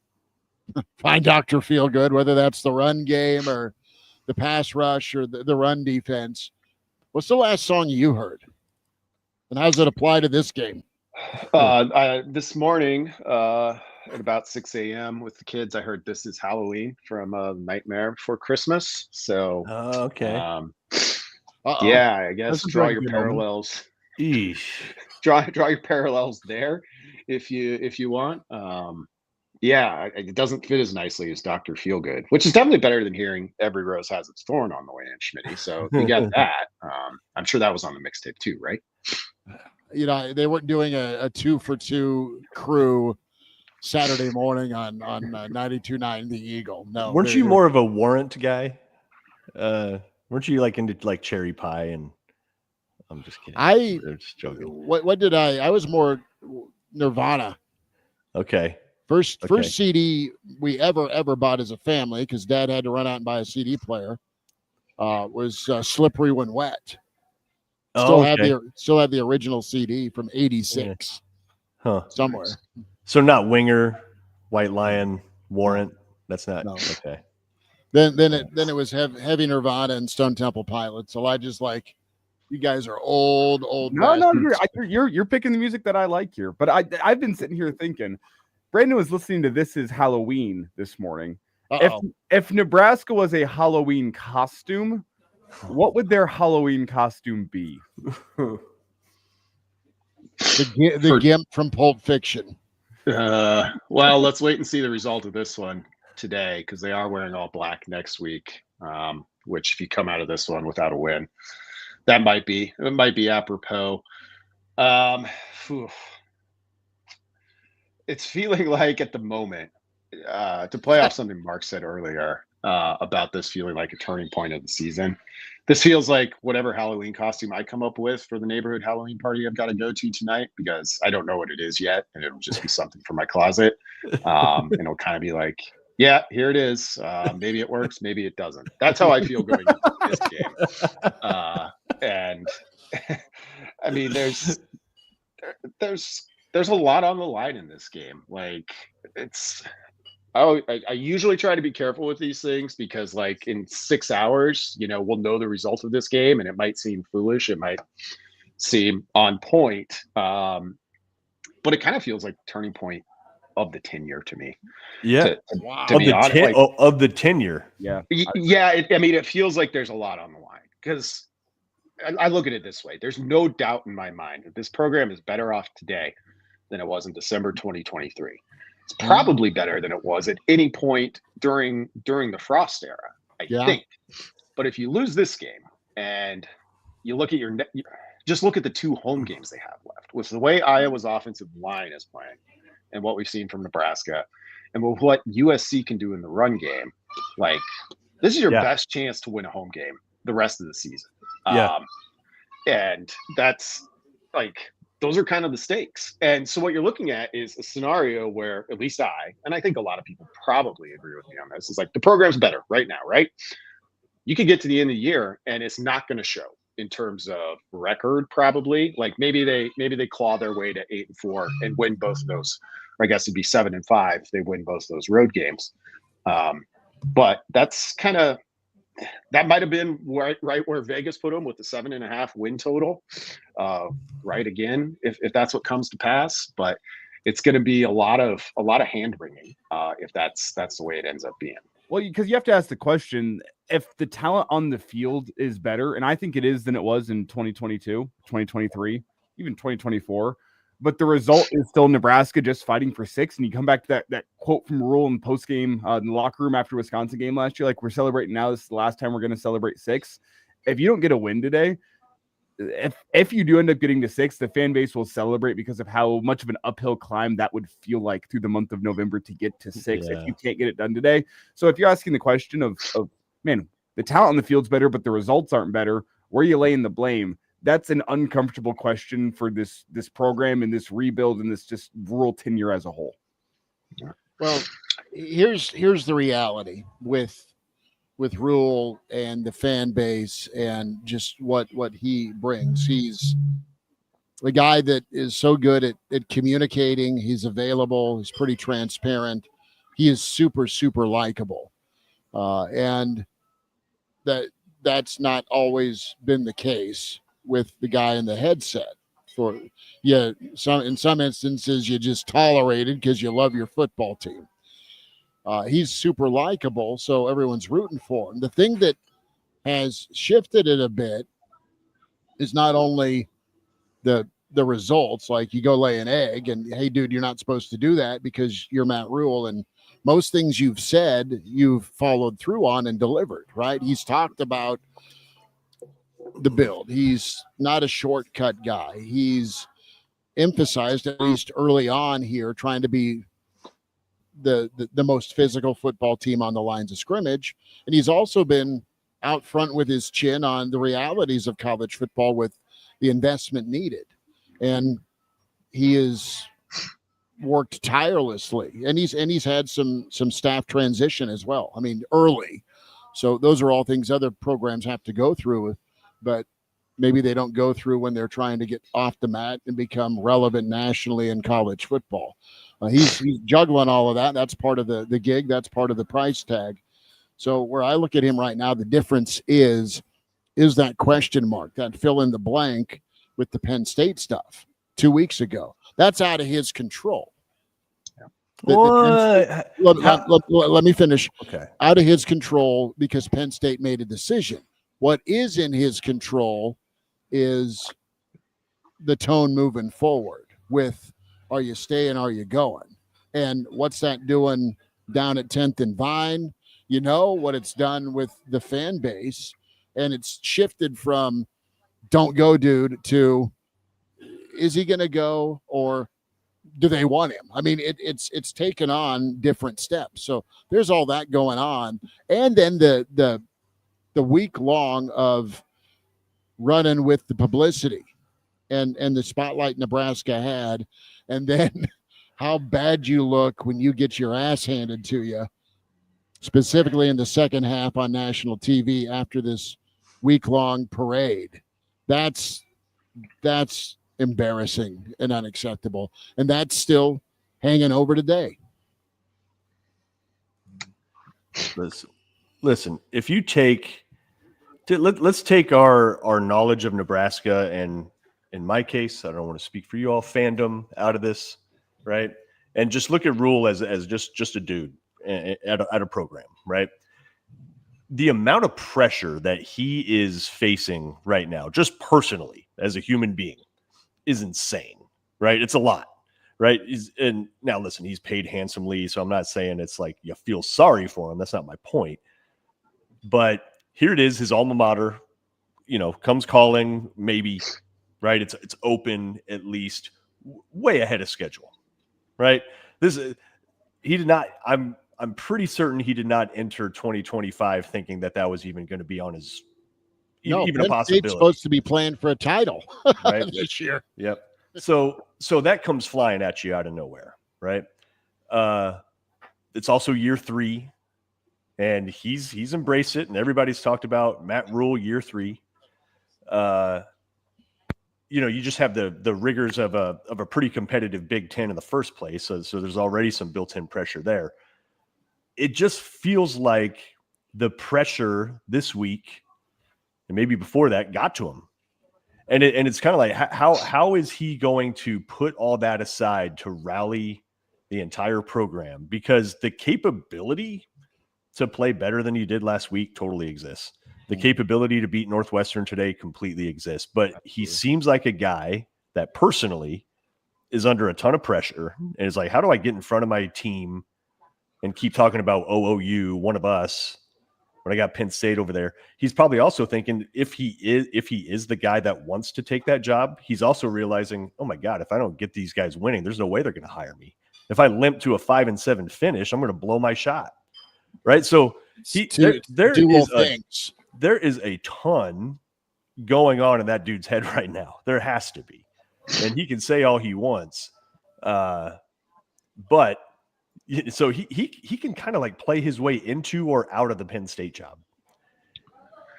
find Dr. Feelgood, whether that's the run game or the pass rush or the run defense. What's the last song you heard? And how does it apply to this game? This morning at about 6 a.m. with the kids, I heard This Is Halloween from Nightmare Before Christmas. So, okay. Yeah, I guess draw your parallels. Draw your parallels there if you want. Yeah, it doesn't fit as nicely as Dr. Feelgood, which is definitely better than hearing Every Rose Has Its Thorn on the way in, Schmitty. So you got that. I'm sure that was on the mixtape too, right? They weren't doing a 2-for-2 crew Saturday morning on 92.9 The Eagle. No. Weren't you more of a Warrant guy? Weren't you like into like Cherry Pie? And I'm just kidding. I'm just joking. What did I was more Nirvana. Okay. First CD we ever bought as a family, because Dad had to run out and buy a CD player, was Slippery When Wet. Still have the original CD from '86 somewhere. So not Winger, White Lion, Warrant. That's not okay. Then it was heavy Nirvana and Stone Temple Pilots. So I just like, you guys are old. No, you're picking the music that I like here. But I've been sitting here thinking, Brandon was listening to This Is Halloween this morning. If Nebraska was a Halloween costume, what would their Halloween costume be? The Gimp from Pulp Fiction. Well, let's wait and see the result of this one today, because they are wearing all black next week. Which, if you come out of this one without a win, it might be apropos. It's feeling like at the moment to play off something Mark said earlier about this feeling like a turning point of the season. This feels like whatever Halloween costume I come up with for the neighborhood Halloween party I've got to go to tonight, because I don't know what it is yet, and it'll just be something from my closet. And it'll kind of be like, yeah, here it is. Maybe it works, maybe it doesn't. That's how I feel going into this game. And I mean, there's a lot on the line in this game. Like, I usually try to be careful with these things because, like, in 6 hours, we'll know the result of this game, and it might seem foolish, it might seem on point, but it kind of feels like the turning point of the tenure to me. Yeah, to be honest, of the tenure. Yeah, it feels like there's a lot on the line, because I look at it this way: there's no doubt in my mind that this program is better off today than it was in December 2023. It's probably better than it was at any point during the Frost era, I think. But if you lose this game and you look at just look at the 2 home games they have left, with the way Iowa's offensive line is playing and what we've seen from Nebraska and with what USC can do in the run game, like, this is your best chance to win a home game the rest of the season. And that's, like, those are kind of the stakes. And so what you're looking at is a scenario where, at least and I think a lot of people probably agree with me on this, is like, the program's better right now, right? You could get to the end of the year and it's not going to show in terms of record, probably. Like, maybe they claw their way to 8-4 and win both of those. Or I guess it'd be 7-5 if they win both of those road games. But that's that might have been right where Vegas put them, with the 7.5 win total. Right, again, if that's what comes to pass, but it's going to be a lot of hand wringing if that's the way it ends up being. Well, because you have to ask the question, if the talent on the field is better, and I think it is, than it was in 2022, 2023, even 2024, but the result is still Nebraska just fighting for 6. And you come back to that quote from Rule in postgame in the locker room after Wisconsin game last year, like, we're celebrating now. This is the last time we're going to celebrate 6. If you don't get a win today, if you do end up getting to 6, the fan base will celebrate because of how much of an uphill climb that would feel like through the month of November to get to 6 if you can't get it done today. So if you're asking the question of man, the talent on the field's better, but the results aren't better, where are you laying the blame? That's an uncomfortable question for this program and this rebuild and this just rural tenure as a whole. Well, here's the reality with Rule and the fan base and just what he brings. He's the guy that is so good at communicating. He's available. He's pretty transparent. He is super, super likable. And that's not always been the case with the guy in the headset. In some instances, you just tolerate it because you love your football team. He's super likable, so everyone's rooting for him. The thing that has shifted it a bit is not only the results, like you go lay an egg and, hey, dude, you're not supposed to do that because you're Matt Rule, and most things you've said, you've followed through on and delivered, right? He's talked about the build. He's not a shortcut guy. He's emphasized, at least early on here, trying to be the most physical football team on the lines of scrimmage. And he's also been out front with his chin on the realities of college football with the investment needed. And he has worked tirelessly, and he's had some staff transition as well. I mean, early. So those are all things other programs have to go through, but maybe they don't go through when they're trying to get off the mat and become relevant nationally in college football. He's juggling all of that. That's part of the gig. That's part of the price tag. So where I look at him right now, the difference is that question mark, that fill in the blank with the Penn State stuff 2 weeks ago. That's out of his control. Let me finish. Okay. Out of his control because Penn State made a decision. What is in his control is the tone moving forward with, are you staying, are you going? And what's that doing down at 10th and Vine? You know what it's done with the fan base, and it's shifted from don't go, dude, to is he going to go, or do they want him? I mean, it's taken on different steps. So there's all that going on, and then the week long of running with the publicity and the spotlight Nebraska had, and then how bad you look when you get your ass handed to you, specifically in the second half on national TV after this week-long parade. That's embarrassing and unacceptable, and that's still hanging over today. Listen, if you let's take our knowledge of Nebraska, and in my case, I don't want to speak for you all, fandom out of this, right? And just look at Rule as just a dude at a program, right? The amount of pressure that he is facing right now, just personally as a human being, is insane, right? It's a lot, right? And now listen, he's paid handsomely, so I'm not saying it's like you feel sorry for him. That's not my point. But here it is, his alma mater, comes calling, maybe, right? It's open at least way ahead of schedule, right? He did not. I'm pretty certain he did not enter 2025 thinking that was even going to be on his even a possibility. State's supposed to be playing for a title right this year. Yep. So that comes flying at you out of nowhere, right? It's also year 3, and he's embraced it, and everybody's talked about Matt Rule year 3. You just have the rigors of a pretty competitive Big Ten in the first place, so there's already some built-in pressure there. It just feels like the pressure this week and maybe before that got to him. And it's kind of like, how is he going to put all that aside to rally the entire program? Because the capability to play better than you did last week totally exists. The capability to beat Northwestern today completely exists. But he seems like a guy that personally is under a ton of pressure and is like, how do I get in front of my team and keep talking about OOU, one of us, when I got Penn State over there? He's probably also thinking if he is the guy that wants to take that job, he's also realizing, oh my God, if I don't get these guys winning, there's no way they're going to hire me. If I limp to a 5-7 finish, I'm going to blow my shot. Right. So there is a ton going on in that dude's head right now. There has to be. And he can say all he wants. But so he can kind of like play his way into or out of the Penn State job.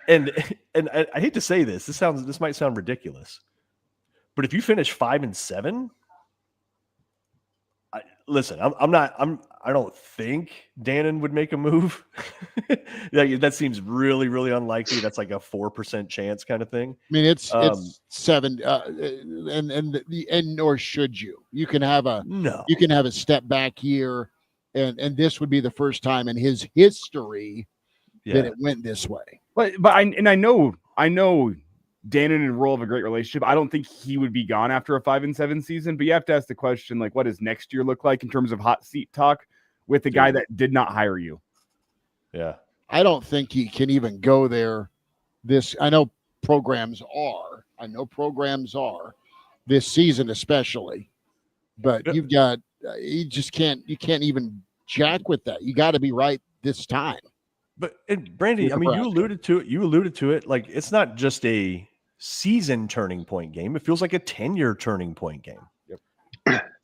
And I hate to say this. This might sound ridiculous, but if you finish 5-7, I don't think Dannon would make a move. That seems really, really unlikely. That's like a 4% chance kind of thing. I mean, it's 7, and nor should you. You can have a step back here, and this would be the first time in his history that it went this way. But I know Dannon and Roll have a great relationship. I don't think he would be gone after a 5-7 season, but you have to ask the question, like, what does next year look like in terms of hot seat talk with the guy that did not hire you? Yeah. I don't think he can even go there. I know programs are this season, especially, but you've got, you can't even jack with that. You got to be right this time. But Brandy, I mean, you alluded to it. Like, it's not just a season turning point game. It feels like a 10-year turning point game. Yep.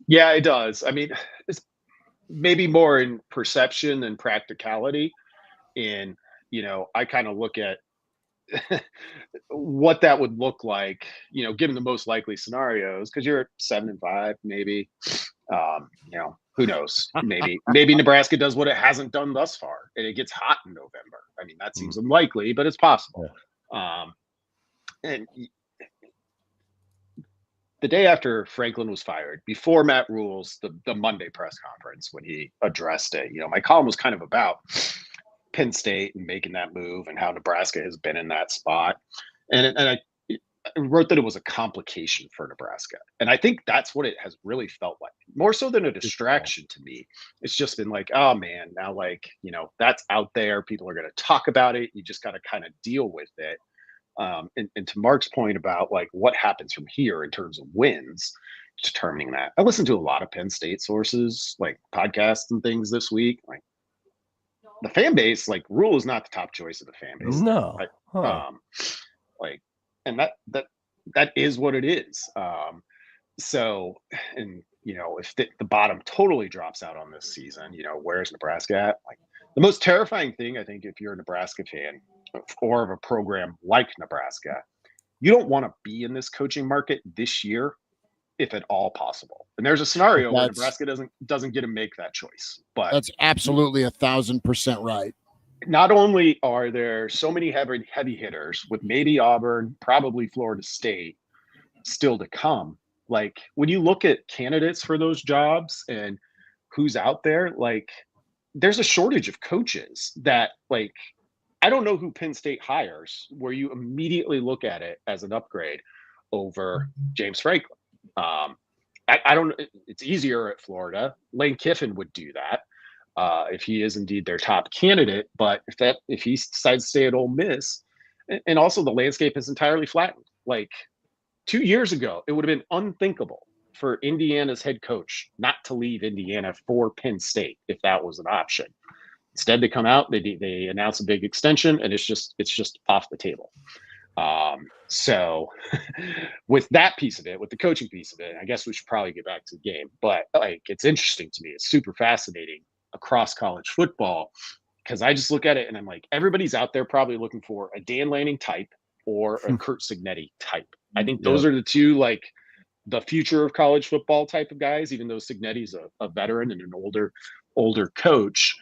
Yeah, it does. I mean, it's maybe more in perception than practicality. And, I kind of look at what that would look like, given the most likely scenarios, because you're at 7-5, maybe, who knows? Maybe Nebraska does what it hasn't done thus far, and it gets hot in November. I mean, that seems unlikely, but it's possible. Yeah. And the day after Franklin was fired, before Matt Rule's the Monday press conference when he addressed it, my column was kind of about Penn State and making that move and how Nebraska has been in that spot. And I wrote that it was a complication for Nebraska. And I think that's what it has really felt like, more so than a distraction to me. It's just been like, oh man, now that's out there. People are going to talk about it. You just got to kind of deal with it. And to Mark's point about like what happens from here in terms of wins, determining that. I listened to a lot of Penn State sources, like podcasts and things this week. Like the fan base, like Rule is not the top choice of the fan base. No. Like, and that is what it is. So, and if the bottom totally drops out on this season, where's Nebraska at? Like the most terrifying thing, I think, if you're a Nebraska fan or of a program like Nebraska, you don't want to be in this coaching market this year, if at all possible. And there's a scenario where Nebraska doesn't get to make that choice. But that's absolutely 1,000% right. Not only are there so many heavy hitters, with maybe Auburn, probably Florida State still to come. Like when you look at candidates for those jobs and who's out there, like there's a shortage of coaches that, like, I don't know who Penn State hires where you immediately look at it as an upgrade over James Franklin. I don't. It's easier at Florida. Lane Kiffin would do that if he is indeed their top candidate. But if he decides to stay at Ole Miss, and also the landscape is entirely flattened. Like 2 years ago, it would have been unthinkable for Indiana's head coach not to leave Indiana for Penn State if that was an option. Instead, they come out, they announce a big extension, and it's just off the table. So with that piece of it, with the coaching piece of it, I guess we should probably get back to the game. But like, it's interesting to me. It's super fascinating across college football because I just look at it and I'm like, everybody's out there probably looking for a Dan Lanning type or a Kurt Signetti type. I think those are the two, like, the future of college football type of guys, even though Signetti's a veteran and an older coach.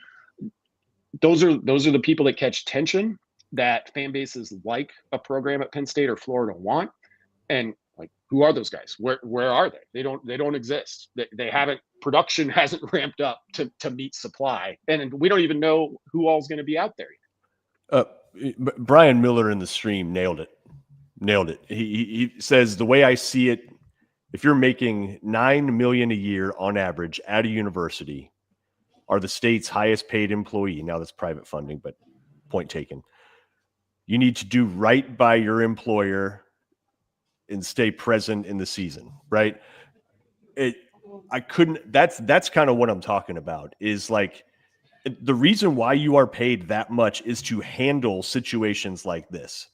Those are the people that catch attention, that fan bases like a program at Penn State or Florida want. And like, who are those guys? Where are they? They don't exist. They haven't, production hasn't ramped up to meet supply. And we don't even know who all's going to be out there. Brian Miller in the stream nailed it. He says, the way I see it, if you're making $9 million a year on average at a university, are the state's highest paid employee. Now that's private funding, but point taken. You need to do right by your employer and stay present in the season, right? That's kind of what I'm talking about, is like the reason why you are paid that much is to handle situations like this,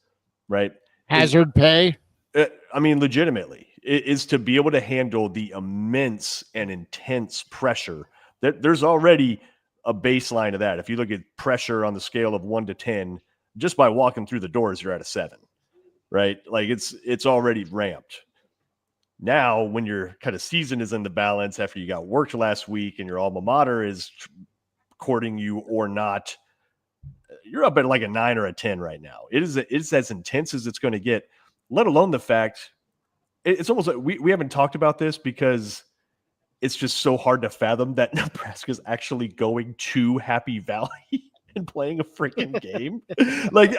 right? Hazard pay. I mean, legitimately, it is to be able to handle the immense and intense pressure. There's already a baseline of that. If you look at pressure on the scale of 1 to 10, just by walking through the doors, you're at a 7, right? Like it's already ramped. Now, when your kind of season is in the balance after you got worked last week and your alma mater is courting you or not, you're up at like a 9 or a 10 right now. It's as intense as it's going to get, let alone the fact it's almost like we haven't talked about this because it's just so hard to fathom that Nebraska's actually going to Happy Valley and playing a freaking game. Like,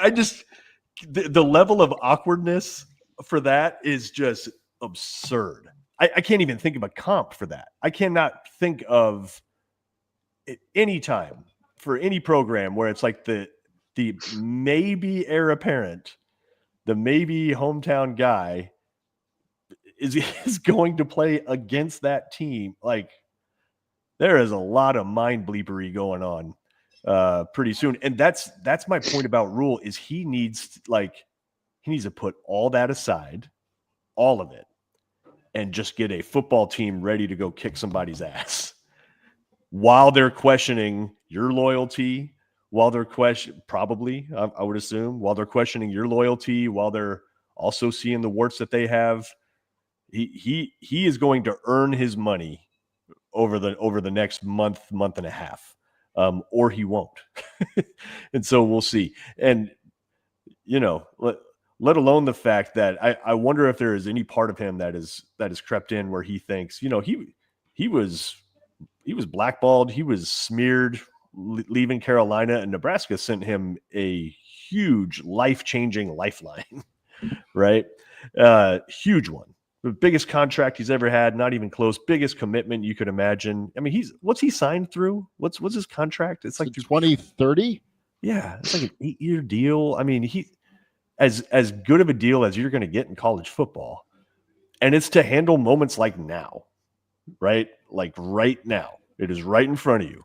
the level of awkwardness for that is just absurd. I can't even think of a comp for that. I cannot think of any time for any program where it's like the maybe heir apparent, the maybe hometown guy is going to play against that team. Like, there is a lot of mind bleepery going on pretty soon. And that's my point about Rule, is he needs to put all that aside, all of it, and just get a football team ready to go kick somebody's ass while they're questioning your loyalty, while they're probably, I would assume, while they're questioning your loyalty, while they're also seeing the warts that they have. He is going to earn his money over the next month and a half, or he won't. And so we'll see. And let alone the fact that I wonder if there is any part of him that is crept in where he thinks, he was blackballed, he was smeared leaving Carolina, and Nebraska sent him a huge life-changing lifeline, right? Huge one. The biggest contract he's ever had, not even close. Biggest commitment you could imagine. I mean, what's he signed through? What's his contract? It's like 2030. Yeah, it's like an 8-year deal. I mean, he as good of a deal as you're going to get in college football. And it's to handle moments like now, right? Like right now. It is right in front of you.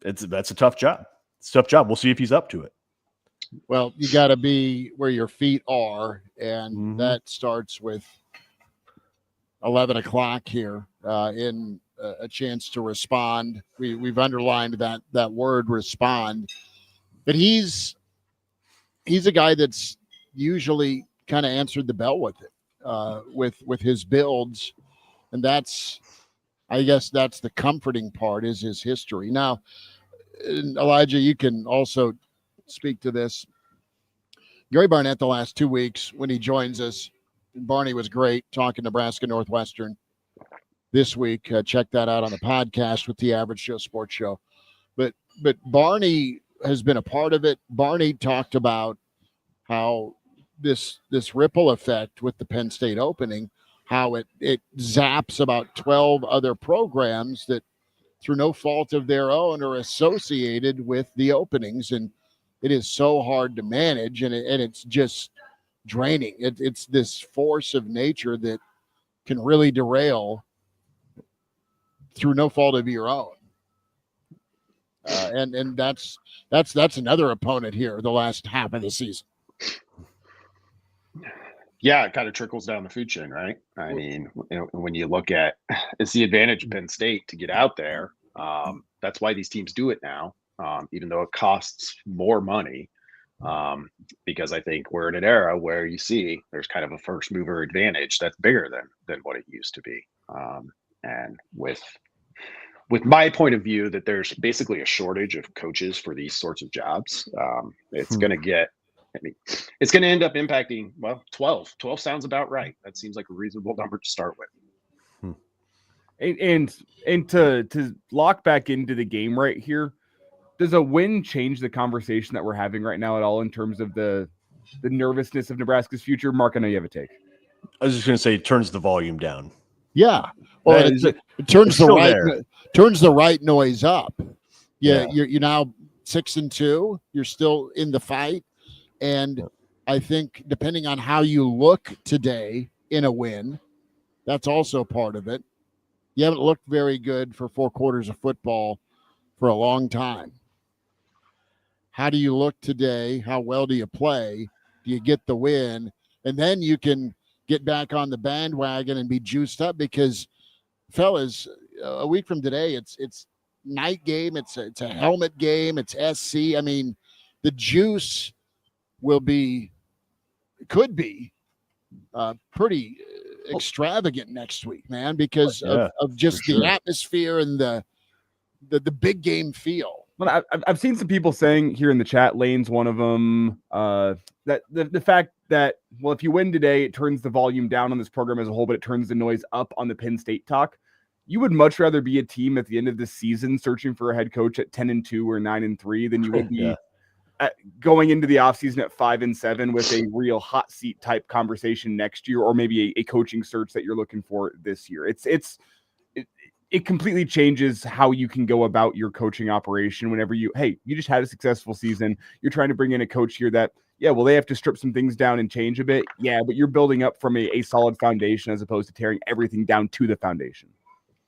That's a tough job. It's a tough job. We'll see if he's up to it. Well, you got to be where your feet are, and that starts with 11 o'clock here in a chance to respond. We've underlined that word respond, but he's a guy that's usually kind of answered the bell with it, with his builds, and I guess that's the comforting part is his history. Now, Elijah, you can also speak to this. Gary Barnett, the last 2 weeks when he joins us, Barney was great talking Nebraska Northwestern this week. Check that out on the podcast with the Average Joe Sports Show. But Barney has been a part of it. Barney talked about how this ripple effect with the Penn State opening, how it zaps about 12 other programs that through no fault of their own are associated with the openings. And it is so hard to manage, and it's just draining. It's this force of nature that can really derail through no fault of your own. And that's another opponent here the last half of the season. Yeah, it kind of trickles down the food chain, right? I mean, when you look at it's the advantage of Penn State to get out there. That's why these teams do it now, even though it costs more money. Because I think we're in an era where you see there's kind of a first mover advantage that's bigger than what it used to be. And with my point of view that there's basically a shortage of coaches for these sorts of jobs, it's going to it's going to end up impacting, 12. 12 sounds about right. That seems like a reasonable number to start with. And to lock back into the game right here, does a win change the conversation that we're having right now at all in terms of the nervousness of Nebraska's future? Mark, I know you have a take. I was just going to say it turns the volume down. Yeah. Well, it turns the right noise up. Yeah. You're now 6-2. You're still in the fight. And I think depending on how you look today in a win, that's also part of it. You haven't looked very good for 4 quarters of football for a long time. How do you look today? How well do you play? Do you get the win? And then you can get back on the bandwagon and be juiced up because, fellas, a week from today, it's night game. It's a helmet game. It's SC. I mean, the juice could be pretty extravagant next week, man, because of just the atmosphere and the big game feel. Well, I've seen some people saying here in the chat, Lane's one of them, that the fact that, if you win today, it turns the volume down on this program as a whole, but it turns the noise up on the Penn State talk. You would much rather be a team at the end of the season searching for a head coach at 10-2 or 9-3 than you would be going into the offseason at 5-7 with a real hot seat type conversation next year, or maybe a coaching search that you're looking for this year. It completely changes how you can go about your coaching operation whenever you just had a successful season. You're trying to bring in a coach here that, they have to strip some things down and change a bit. Yeah, but you're building up from a solid foundation as opposed to tearing everything down to the foundation.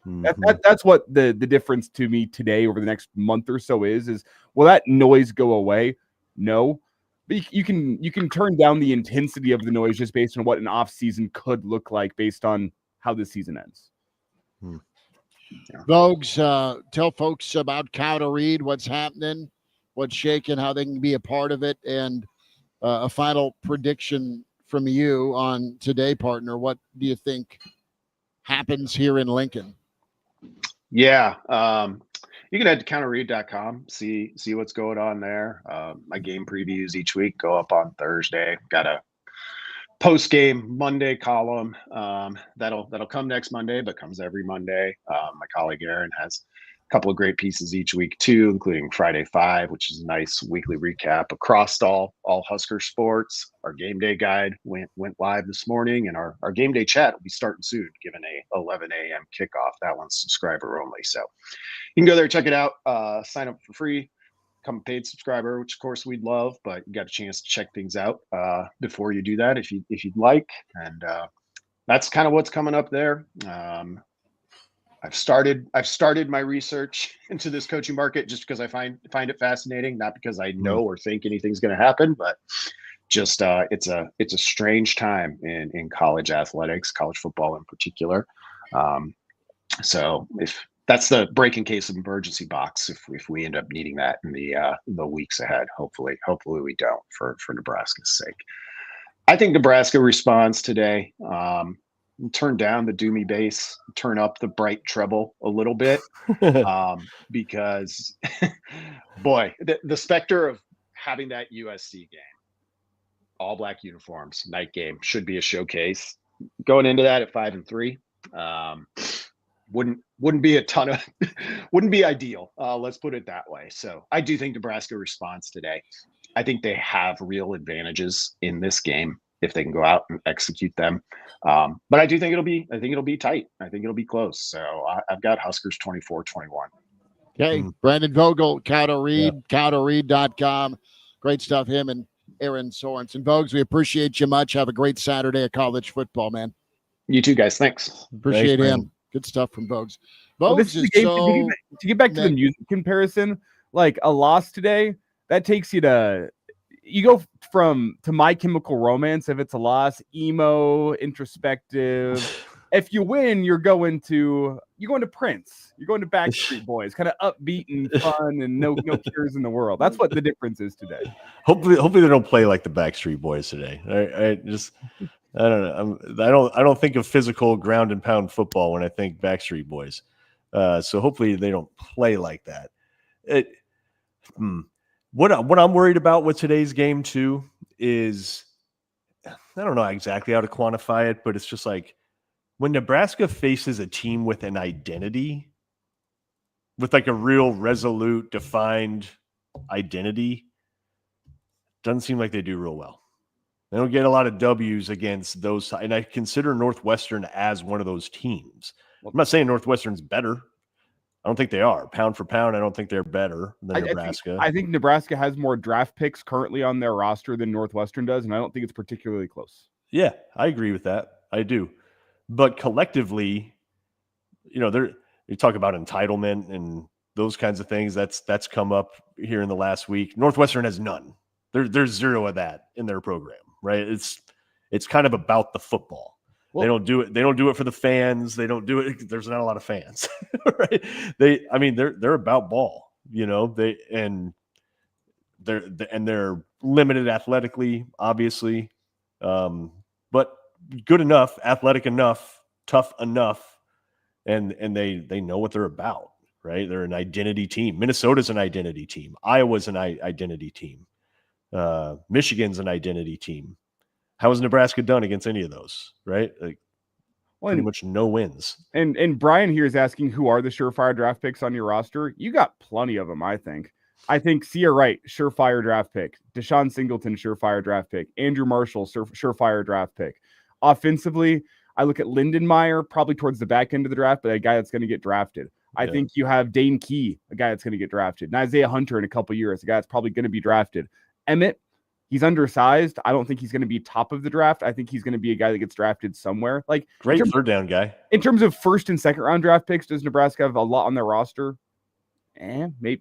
That's what the difference to me today over the next month or so is will that noise go away? No. But you can turn down the intensity of the noise just based on what an off season could look like based on how this season ends. Vogues, tell folks about Cow to Read, what's happening, what's shaking, how they can be a part of it, and a final prediction from you on today, partner. What do you think happens here in Lincoln? Yeah, you can head to counterread.com, see what's going on there. My game previews each week go up on Thursday. Got a post-game Monday column that'll come next Monday, but comes every Monday. My colleague Aaron has a couple of great pieces each week too, including Friday 5, which is a nice weekly recap across all Husker sports. Our game day guide went live this morning, and our game day chat will be starting soon, given a 11 a.m. kickoff. That one's subscriber only, so you can go there, check it out, sign up for free. become a paid subscriber, which of course we'd love, but you got a chance to check things out before you do that if you'd like. And that's kind of what's coming up there. I've started my research into this coaching market just because I find it fascinating, not because I know or think anything's going to happen, but just it's a strange time in college athletics, college football in particular. So if that's the break in case of emergency box, if we end up needing that in the weeks ahead, hopefully we don't for Nebraska's sake. I think Nebraska responds today. Turn down the doomy bass, turn up the bright treble a little bit, because boy, the specter of having that USC game, all black uniforms, night game, should be a showcase. Going into that at 5-3, wouldn't be a ton of wouldn't be ideal. Let's put it that way. So I do think Nebraska responds today. I think they have real advantages in this game if they can go out and execute them. But I do think it'll be tight. I think it'll be close. So I've got Huskers 24-21. Okay. Brandon Vogel, counterread.com. Great stuff. Him and Aaron Sorensen. Vogues, we appreciate you much. Have a great Saturday of college football, man. You too, guys. Thanks. Appreciate Thanks, him. man. Good stuff from Vogues. Well, this Vogues is is the game so to get back to the music comparison. Like a loss today, that takes you to go to My Chemical Romance. If it's a loss, emo, introspective. If you win, you're going to Prince. You're going to Backstreet Boys, kind of upbeat and fun and no cares in the world. That's what the difference is today. Hopefully they don't play like the Backstreet Boys today. I don't know. I don't think of physical ground and pound football when I think Backstreet Boys. So hopefully they don't play like that. What I'm worried about with today's game too is, I don't know exactly how to quantify it, but it's just like when Nebraska faces a team with an identity, with like a real resolute, defined identity, doesn't seem like they do real well. They don't get a lot of W's against those. And I consider Northwestern as one of those teams. I'm not saying Northwestern's better. I don't think they are. Pound for pound, I don't think they're better than Nebraska. I think Nebraska has more draft picks currently on their roster than Northwestern does, and I don't think it's particularly close. Yeah, I agree with that. I do. But collectively, you talk about entitlement and those kinds of things. That's come up here in the last week. Northwestern has none. There's zero of that in their program, right? It's kind of about the football. Well, they don't do it for the fans. They don't do it. There's not a lot of fans, right? They're about ball, they're limited athletically, obviously, but good enough, athletic enough, tough enough, and they know what they're about, right? They're an identity team. Minnesota's an identity team. Iowa's an identity team. Michigan's an identity team. How has Nebraska done against any of those, right? Like, pretty much no wins. And Brian here is asking, who are the surefire draft picks on your roster? You got plenty of them, I think. I think Sia Wright, surefire draft pick. Deshaun Singleton, surefire draft pick. Andrew Marshall, surefire draft pick. Offensively, I look at Lindenmeyer, probably towards the back end of the draft, but a guy that's going to get drafted. I think you have Dane Key, a guy that's going to get drafted. And Isaiah Hunter in a couple years, a guy that's probably going to be drafted. Emmett, he's undersized. I don't think he's going to be top of the draft. I think he's going to be a guy that gets drafted somewhere. Like, great third down guy. In terms of first and second round draft picks, does Nebraska have a lot on their roster?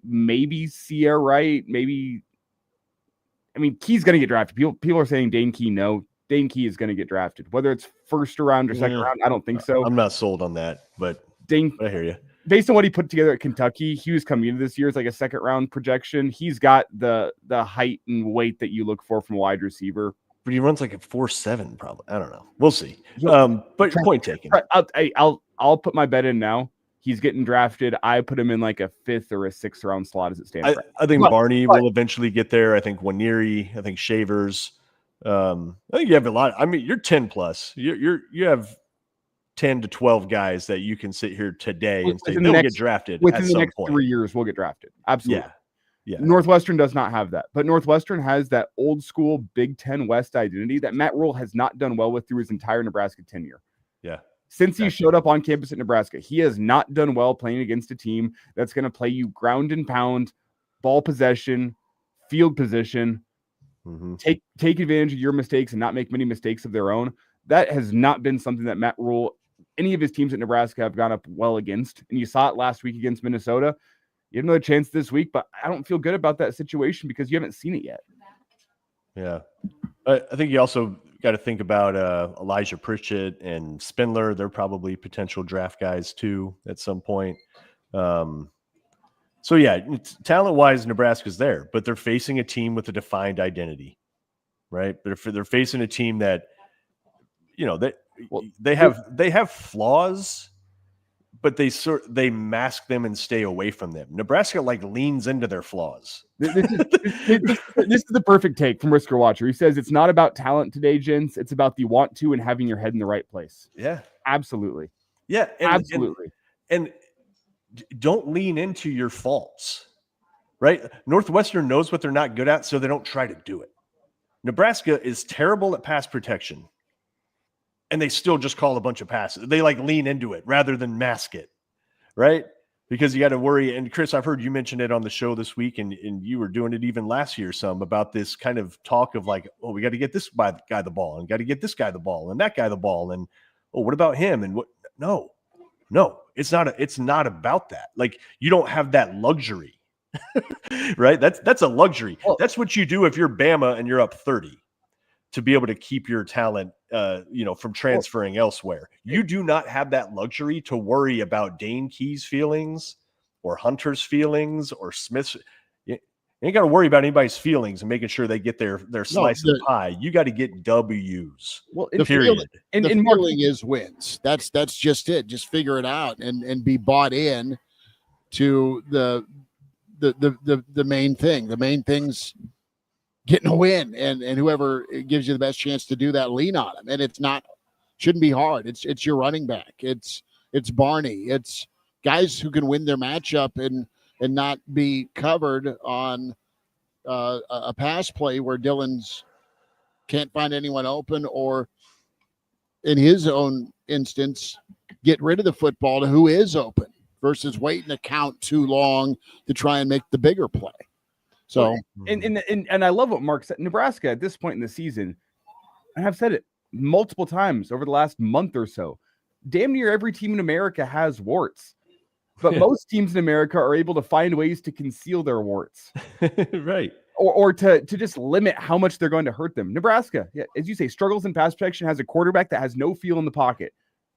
Maybe Sia Wright. Maybe. I mean, Key's going to get drafted. People are saying Dane Key. No, Dane Key is going to get drafted. Whether it's first round or second round, I don't think so. I'm not sold on that, but I hear you. Based on what he put together at Kentucky, he was coming into this year as like a second round projection. He's got the height and weight that you look for from a wide receiver. But he runs like a 4.7 probably. I don't know. We'll see. But point taken. I'll put my bet in now. He's getting drafted. I put him in like a 5th or a 6th round slot as it stands. I think Barney will eventually get there. I think Waneri. I think Shavers. I think you have a lot. I mean, you're 10 plus. You have 10 to 12 guys that you can sit here today and say they'll get drafted within the next 3 years. We'll get drafted. Absolutely. Yeah. Northwestern does not have that, but Northwestern has that old school Big Ten West identity that Matt Rule has not done well with through his entire Nebraska tenure. Yeah. Since he showed up on campus at Nebraska, he has not done well playing against a team that's going to play you ground and pound, ball possession, field position, take advantage of your mistakes and not make many mistakes of their own. That has not been something that Matt Rule, any of his teams at Nebraska have gone up well against. And you saw it last week against Minnesota. You have another chance this week, but I don't feel good about that situation because you haven't seen it yet. Yeah. I think you also got to think about Elijah Pritchett and Spindler. They're probably potential draft guys too at some point. So yeah, talent-wise, Nebraska's there, but they're facing a team with a defined identity, right? But if they're facing a team that, they have flaws, but they mask them and stay away from them. Nebraska leans into their flaws. This is the perfect take from Whisker Watcher. He says it's not about talent today, gents. It's about the want to and having your head in the right place. Yeah, absolutely. Yeah, absolutely. And don't lean into your faults, right? Northwestern knows what they're not good at, so they don't try to do it. Nebraska is terrible at pass protection, and they still just call a bunch of passes. They lean into it rather than mask it, right? Because you got to worry. And Chris, I've heard you mention it on the show this week, and you were doing it even last year some about this kind of talk of we got to get this guy the ball, and got to get this guy the ball, and that guy the ball, and what about him? And what? No, it's not about that. You don't have that luxury, right? That's a luxury. Well, that's what you do if you're Bama and you're up 30 to be able to keep your talent, from transferring elsewhere. You do not have that luxury to worry about Dane Key's feelings or Hunter's feelings or Smith's. You ain't got to worry about anybody's feelings and making sure they get their slice of the pie. You got to get W's. Well, period. The feeling is wins. That's just it. Just figure it out and be bought in to the main thing. The main thing's getting a win, and whoever gives you the best chance to do that, lean on them. And shouldn't be hard. It's your running back. It's Barney. It's guys who can win their matchup and not be covered on a pass play where Dylan's can't find anyone open, or in his own instance, get rid of the football to who is open versus waiting to count too long to try and make the bigger play. So, and I love what Mark said. Nebraska at this point in the season, and I've said it multiple times over the last month or so, damn near every team in America has warts. But most teams in America are able to find ways to conceal their warts. Right. Or to just limit how much they're going to hurt them. Nebraska, as you say, struggles in pass protection, has a quarterback that has no feel in the pocket.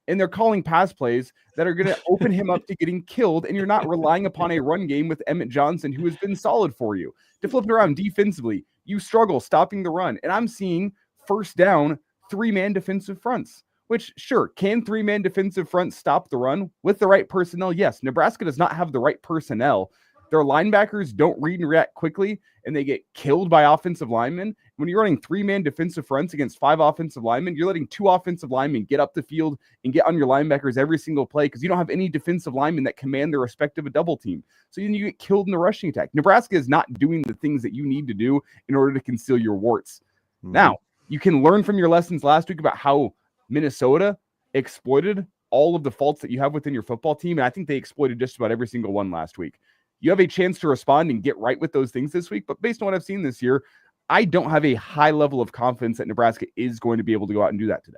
And they're calling pass plays that are going to open him up to getting killed. And you're not relying upon a run game with Emmett Johnson, who has been solid for you. To flip it around defensively, you struggle stopping the run. And I'm seeing first down, 3-man defensive fronts. Which, sure, can 3-man defensive fronts stop the run with the right personnel? Yes. Nebraska does not have the right personnel. Their linebackers don't read and react quickly, and they get killed by offensive linemen. When you're running 3-man defensive fronts against 5 offensive linemen, you're letting 2 offensive linemen get up the field and get on your linebackers every single play because you don't have any defensive linemen that command the respect of a double team. So then you get killed in the rushing attack. Nebraska is not doing the things that you need to do in order to conceal your warts. Mm-hmm. Now, you can learn from your lessons last week about how Minnesota exploited all of the faults that you have within your football team. And I think they exploited just about every single one last week. You have a chance to respond and get right with those things this week. But based on what I've seen this year, I don't have a high level of confidence that Nebraska is going to be able to go out and do that today.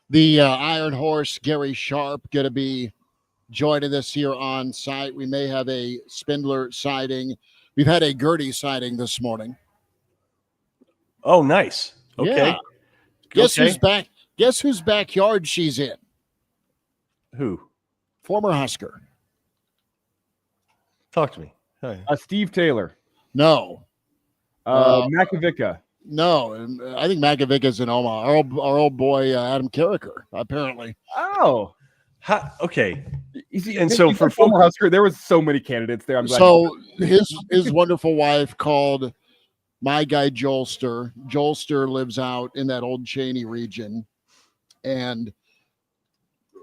The Iron Horse, Gary Sharp, going to be joining us here on site. We may have a Spindler sighting. We've had a Gertie sighting this morning. Oh, nice. Okay. Yeah. Guess who's back? Guess whose backyard she's in? Who? Former Husker. Talk to me. Steve Taylor. No. Makovica. No. I think Makovica's in Omaha. Our old boy, Adam Carricker, apparently. Oh. Okay. And so for former Husker, there was so many candidates there. I'm glad. So his wonderful wife called my guy Jolster. Jolster lives out in that old Cheney region. And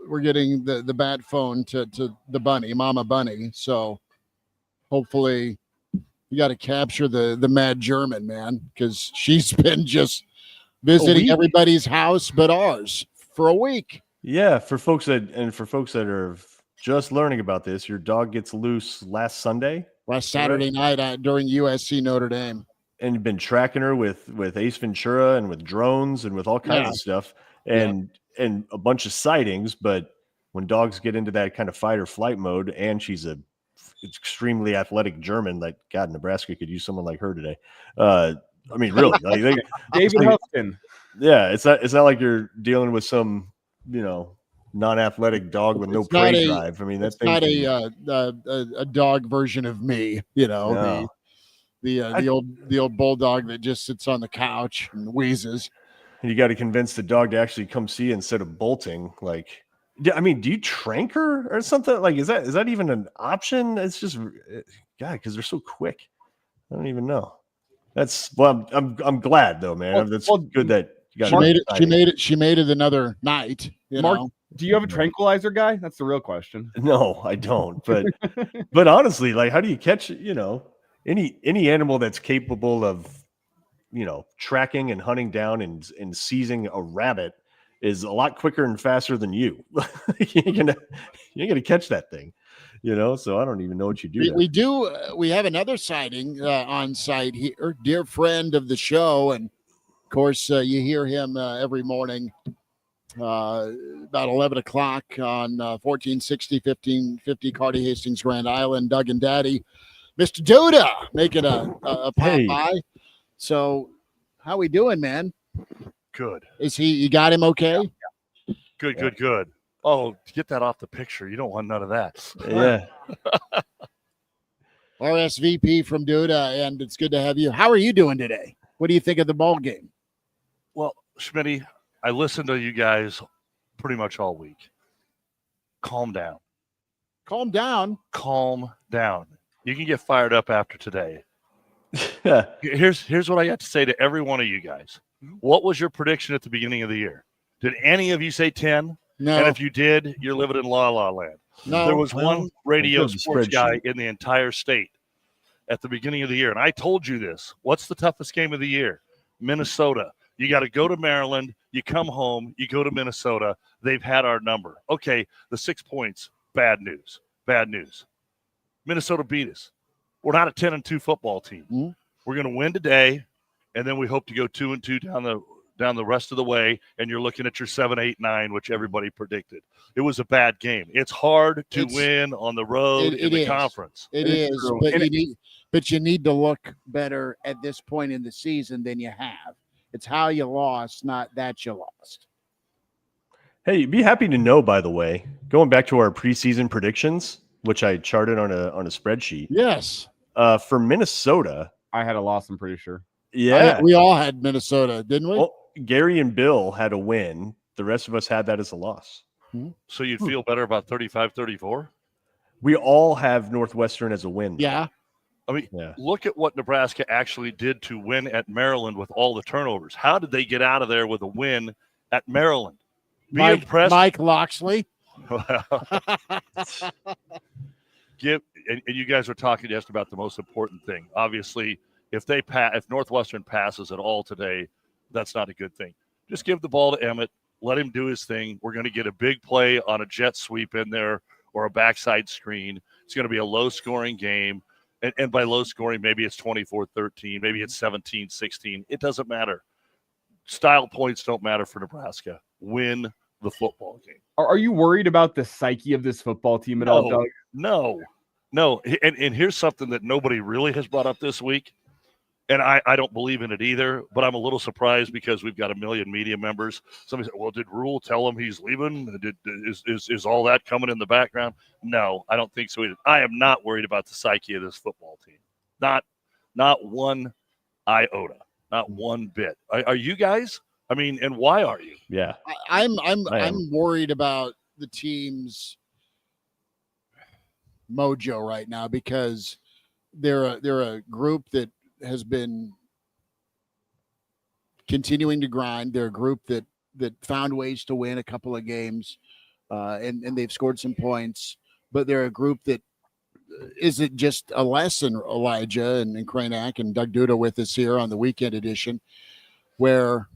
we're getting the bat phone to the bunny, Mama Bunny. So hopefully you got to capture the mad German, man, because she's been just visiting everybody's house but ours for a week. Yeah, for folks that are just learning about this, your dog gets loose last Sunday. last Saturday night during USC Notre Dame. And you've been tracking her with Ace Ventura and with drones and with all kinds of stuff and a bunch of sightings. But when dogs get into that kind of fight or flight mode, and she's a extremely athletic German, like God, Nebraska could use someone like her today. I mean, really, like David Hufton. Yeah, it's not like you're dealing with some, non-athletic dog with no prey drive. I mean, that's not a dog version of me, No. the old bulldog that just sits on the couch and wheezes. You got to convince the dog to actually come see you instead of bolting. Like, do you trank her or something? Like, is that even an option? It's just, God, because they're so quick. I don't even know. I'm glad though, man. That's good that you got. She made it another night. Mark, do you have a tranquilizer guy? That's the real question. No, I don't. But but honestly, like, how do you catch any animal that's capable of tracking and hunting down and seizing a rabbit is a lot quicker and faster than you. You ain't gonna catch that thing, so I don't even know what you do. We have another sighting on site here, dear friend of the show, and of course you hear him every morning about 11 o'clock on 1460 1550 Carty Hastings, Grand Island. Doug and Daddy, Mr. Duda, making a pop by. So how we doing, man? Good. You got him okay? Yeah. Good. Oh, get that off the picture. You don't want none of that. Yeah. RSVP from Duda, and it's good to have you. How are you doing today? What do you think of the ball game? Well, Schmitty, I listened to you guys pretty much all week. Calm down. Calm down. Calm down. You can get fired up after today. Here's what I got to say to every one of you guys. What was your prediction at the beginning of the year? Did any of you say 10? No. And if you did, you're living in la la land. No. There was one radio sports guy in the entire state at the beginning of the year, and I told you this. What's the toughest game of the year? Minnesota. You got to go to Maryland. You come home. You go to Minnesota. They've had our number. Okay, the 6 points, bad news. Bad news. Minnesota beat us. We're not a 10-2 football team. Mm-hmm. We're going to win today, and then we hope to go 2-2 down the rest of the way, and you're looking at your 7-8-9, which everybody predicted. It was a bad game. It's hard to win on the road in the conference. It is, but you need to look better at this point in the season than you have. It's how you lost, not that you lost. Hey, you'd be happy to know, by the way, going back to our preseason predictions, which I charted on a spreadsheet. Yes. For Minnesota, I had a loss, I'm pretty sure. Yeah. We all had Minnesota, didn't we? Well, Gary and Bill had a win. The rest of us had that as a loss. So you'd feel better about 35-34? We all have Northwestern as a win. Yeah. I mean, Look at what Nebraska actually did to win at Maryland with all the turnovers. How did they get out of there with a win at Maryland? Be impressed. Mike Loxley. And you guys were talking just about the most important thing. Obviously, if Northwestern passes at all today, that's not a good thing. Just give the ball to Emmett. Let him do his thing. We're going to get a big play on a jet sweep in there or a backside screen. It's going to be a low-scoring game. And by low-scoring, maybe it's 24-13. Maybe it's 17-16. It doesn't matter. Style points don't matter for Nebraska. Win the football game. Are you worried about the psyche of this football team at all, Doug? No. And here's something that nobody really has brought up this week. And I don't believe in it either, but I'm a little surprised because we've got 1 million media members. Somebody said, well, did Rule tell him he's leaving? Is all that coming in the background? No, I don't think so either. I am not worried about the psyche of this football team. Not one iota, not one bit. Are you guys? I mean, and why are you? Yeah. I'm worried about the team's mojo right now because they're a group that has been continuing to grind. They're a group that found ways to win a couple of games, and they've scored some points. But they're a group that isn't just a lesson. Elijah and Kraynak and Doug Duda with us here on the weekend edition, where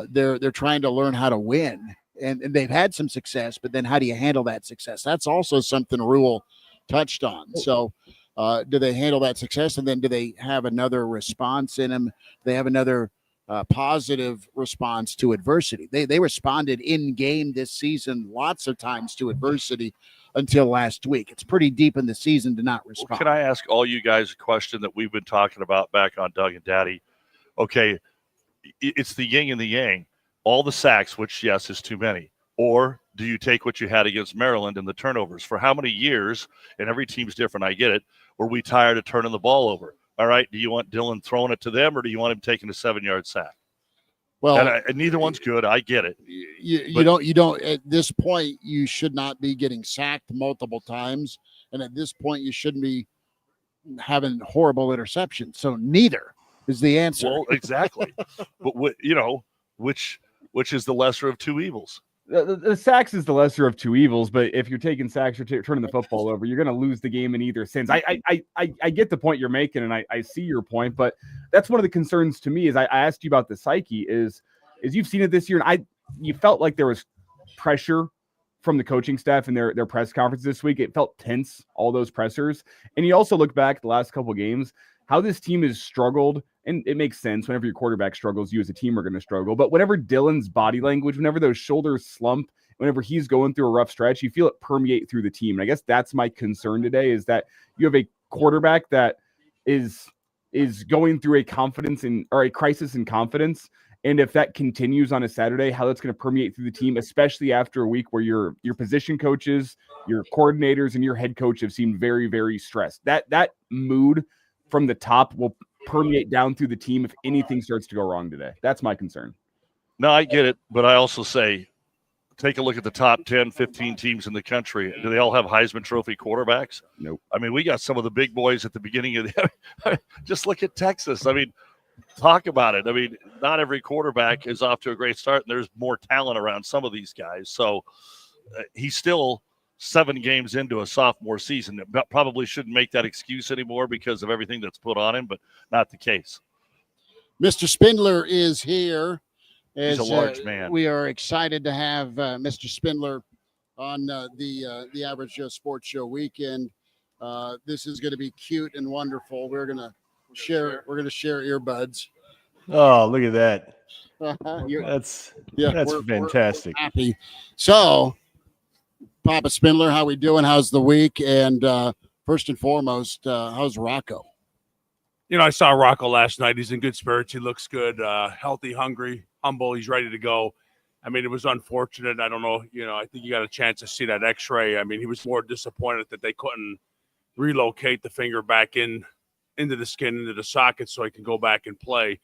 they're trying to learn how to win, and they've had some success. But then, how do you handle that success? That's also something Rule touched on. So Do they handle that success, and then do they have another response in them? They have another positive response to adversity. They responded in game this season lots of times to adversity until last week. It's pretty deep in the season to not respond. Well, can I ask all you guys a question that we've been talking about back on Doug and Daddy? Okay, it's the yin and the yang. All the sacks, which, yes, is too many. Or do you take what you had against Maryland and the turnovers? For how many years, and every team's different, I get it, were we tired of turning the ball over? All right, do you want Dylan throwing it to them, or do you want him taking a 7-yard sack? Well, and neither one's good. I get it. You don't at this point, you should not be getting sacked multiple times. And at this point, you shouldn't be having horrible interceptions. So neither is the answer. Well, exactly. But which is the lesser of two evils? The sacks is the lesser of two evils, but if you're taking sacks or turning the football over, you're going to lose the game in either sense. I get the point you're making, and I see your point, but that's one of the concerns to me. Is I asked you about the psyche. Is you've seen it this year, and you felt like there was pressure from the coaching staff in their press conference this week. It felt tense, all those pressers, and you also look back at the last couple of games, how this team has struggled. And it makes sense. Whenever your quarterback struggles, you as a team are going to struggle. But whenever Dylan's body language, whenever those shoulders slump, whenever he's going through a rough stretch, you feel it permeate through the team. And I guess that's my concern today, is that you have a quarterback that is going through a crisis in confidence. And if that continues on a Saturday, how that's going to permeate through the team, especially after a week where your position coaches, your coordinators, and your head coach have seemed very, very stressed. That mood from the top will permeate down through the team if anything starts to go wrong today. That's my concern. No, I get it, but I also say, take a look at the top 10, 15 teams in the country. Do they all have Heisman Trophy quarterbacks? Nope. I mean, we got some of the big boys at the beginning of the – just look at Texas. I mean, talk about it. I mean, not every quarterback is off to a great start, and there's more talent around some of these guys. So he's still – 7 games into a sophomore season. That probably shouldn't make that excuse anymore because of everything that's put on him, but not the case. Mr. Spindler is here. He's a large man. We are excited to have Mr. Spindler on the Average Joe Sports Show weekend. This is going to be cute and wonderful. We're going to share earbuds. Oh, look at that. That's fantastic. We're happy. So, Papa Spindler, how we doing? How's the week? And first and foremost, how's Rocco? I saw Rocco last night. He's in good spirits. He looks good, healthy, hungry, humble. He's ready to go. I mean, it was unfortunate. I don't know. I think you got a chance to see that X-ray. I mean, he was more disappointed that they couldn't relocate the finger back into the skin, into the socket, so he can go back and play.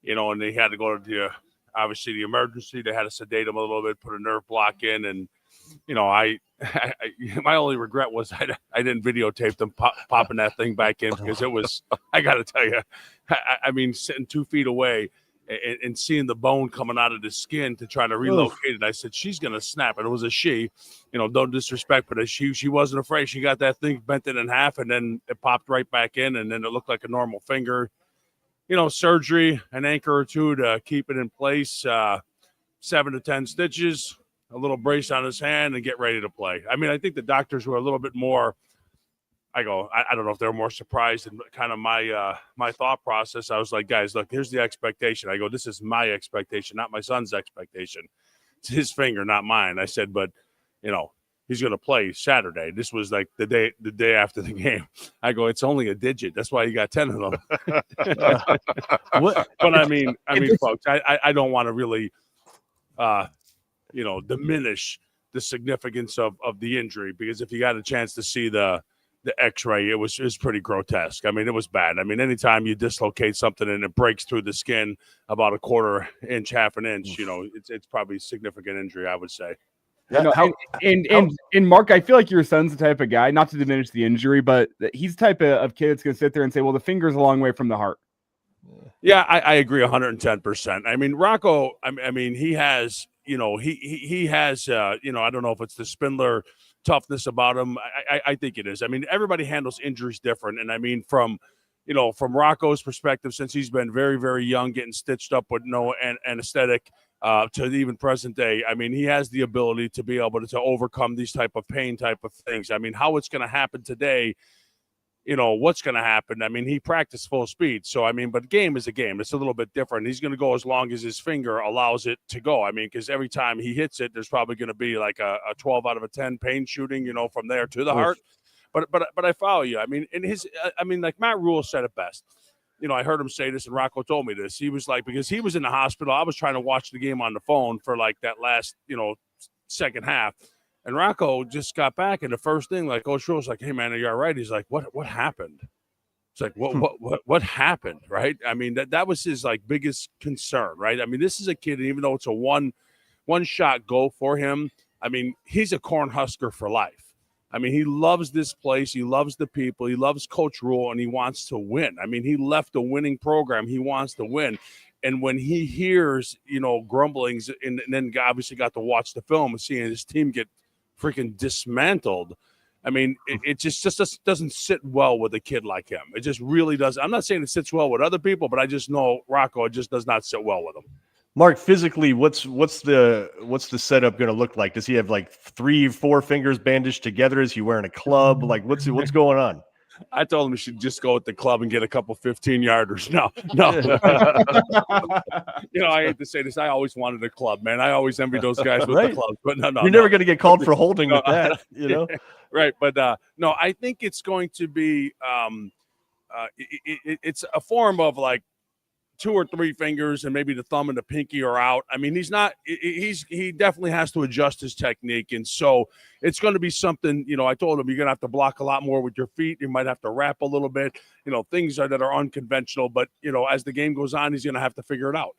And they had to go to obviously the emergency. They had to sedate him a little bit, put a nerve block in, and my only regret was I didn't videotape them popping that thing back in, because it was, I got to tell you, I mean, sitting 2 feet away and seeing the bone coming out of the skin to try to relocate it. I said, she's going to snap. And it was a she, don't disrespect, but she wasn't afraid. She got that thing, bent it in half, and then it popped right back in, and then it looked like a normal finger. Surgery, an anchor or two to keep it in place, 7 to 10 stitches, a little brace on his hand, and get ready to play. I mean, I think the doctors were a little bit more, I don't know if they're more surprised in kind of my thought process. I was like, guys, look, here's the expectation. I go, this is my expectation, not my son's expectation. It's his finger, not mine. I said, but, he's going to play Saturday. This was like the day after the game. I go, it's only a digit. That's why you got 10 of them. But I mean, folks, I don't want to really, diminish the significance of the injury, because if you got a chance to see the X-ray, it was pretty grotesque. I mean, it was bad. I mean, anytime you dislocate something and it breaks through the skin about a quarter inch, half an inch, it's probably a significant injury, I would say. And Mark, I feel like your son's the type of guy, not to diminish the injury, but he's the type of kid that's going to sit there and say, well, the finger's a long way from the heart. Yeah, I agree 110%. I mean, Rocco, I mean, he has, he has, I don't know if it's the Spindler toughness about him. I think it is. I mean, everybody handles injuries different. And I mean, from Rocco's perspective, since he's been very, very young, getting stitched up with no anesthetic, to even present day, I mean, he has the ability to be able to overcome these type of pain type of things. I mean, how it's going to happen today, what's going to happen. I mean, he practiced full speed. So, I mean, but game is a game. It's a little bit different. He's going to go as long as his finger allows it to go. I mean, because every time he hits it, there's probably going to be like a 12 out of a 10 pain shooting, from there to the heart. But I follow you. I mean, like Matt Rule said it best. I heard him say this, and Rocco told me this. He was like, because he was in the hospital, I was trying to watch the game on the phone for like that last, second half. And Rocco just got back, and the first thing, like, Coach Rule was like, "Hey man, are you all right?" He's like, "What happened?" It's like, what happened, right? I mean, that was his like biggest concern, right? I mean, this is a kid, and even though it's a one shot goal for him, I mean, he's a Cornhusker for life. I mean, he loves this place, he loves the people, he loves Coach Rule, and he wants to win. I mean, he left a winning program, he wants to win. And when he hears, grumblings, and then obviously got to watch the film and seeing his team get freaking dismantled, I mean, it just doesn't sit well with a kid like him. It just really does. I'm not saying it sits well with other people, but I just know Rocco, it just does not sit well with him. Mark, physically, what's the setup going to look like? Does he have like 3-4 fingers bandaged together? Is he wearing a club? Like what's going on? I told him he should just go with the club and get a couple 15-yarders. No. I hate to say this. I always wanted a club, man. I always envied those guys with the clubs. But no. You're never going to get called for holding with that, Right. But no, I think it's going to be it's a form of like 2 or 3 fingers, and maybe the thumb and the pinky are out. I mean, he definitely has to adjust his technique. And so it's going to be something, I told him you're going to have to block a lot more with your feet. You might have to wrap a little bit, things that are unconventional, but as the game goes on, he's going to have to figure it out.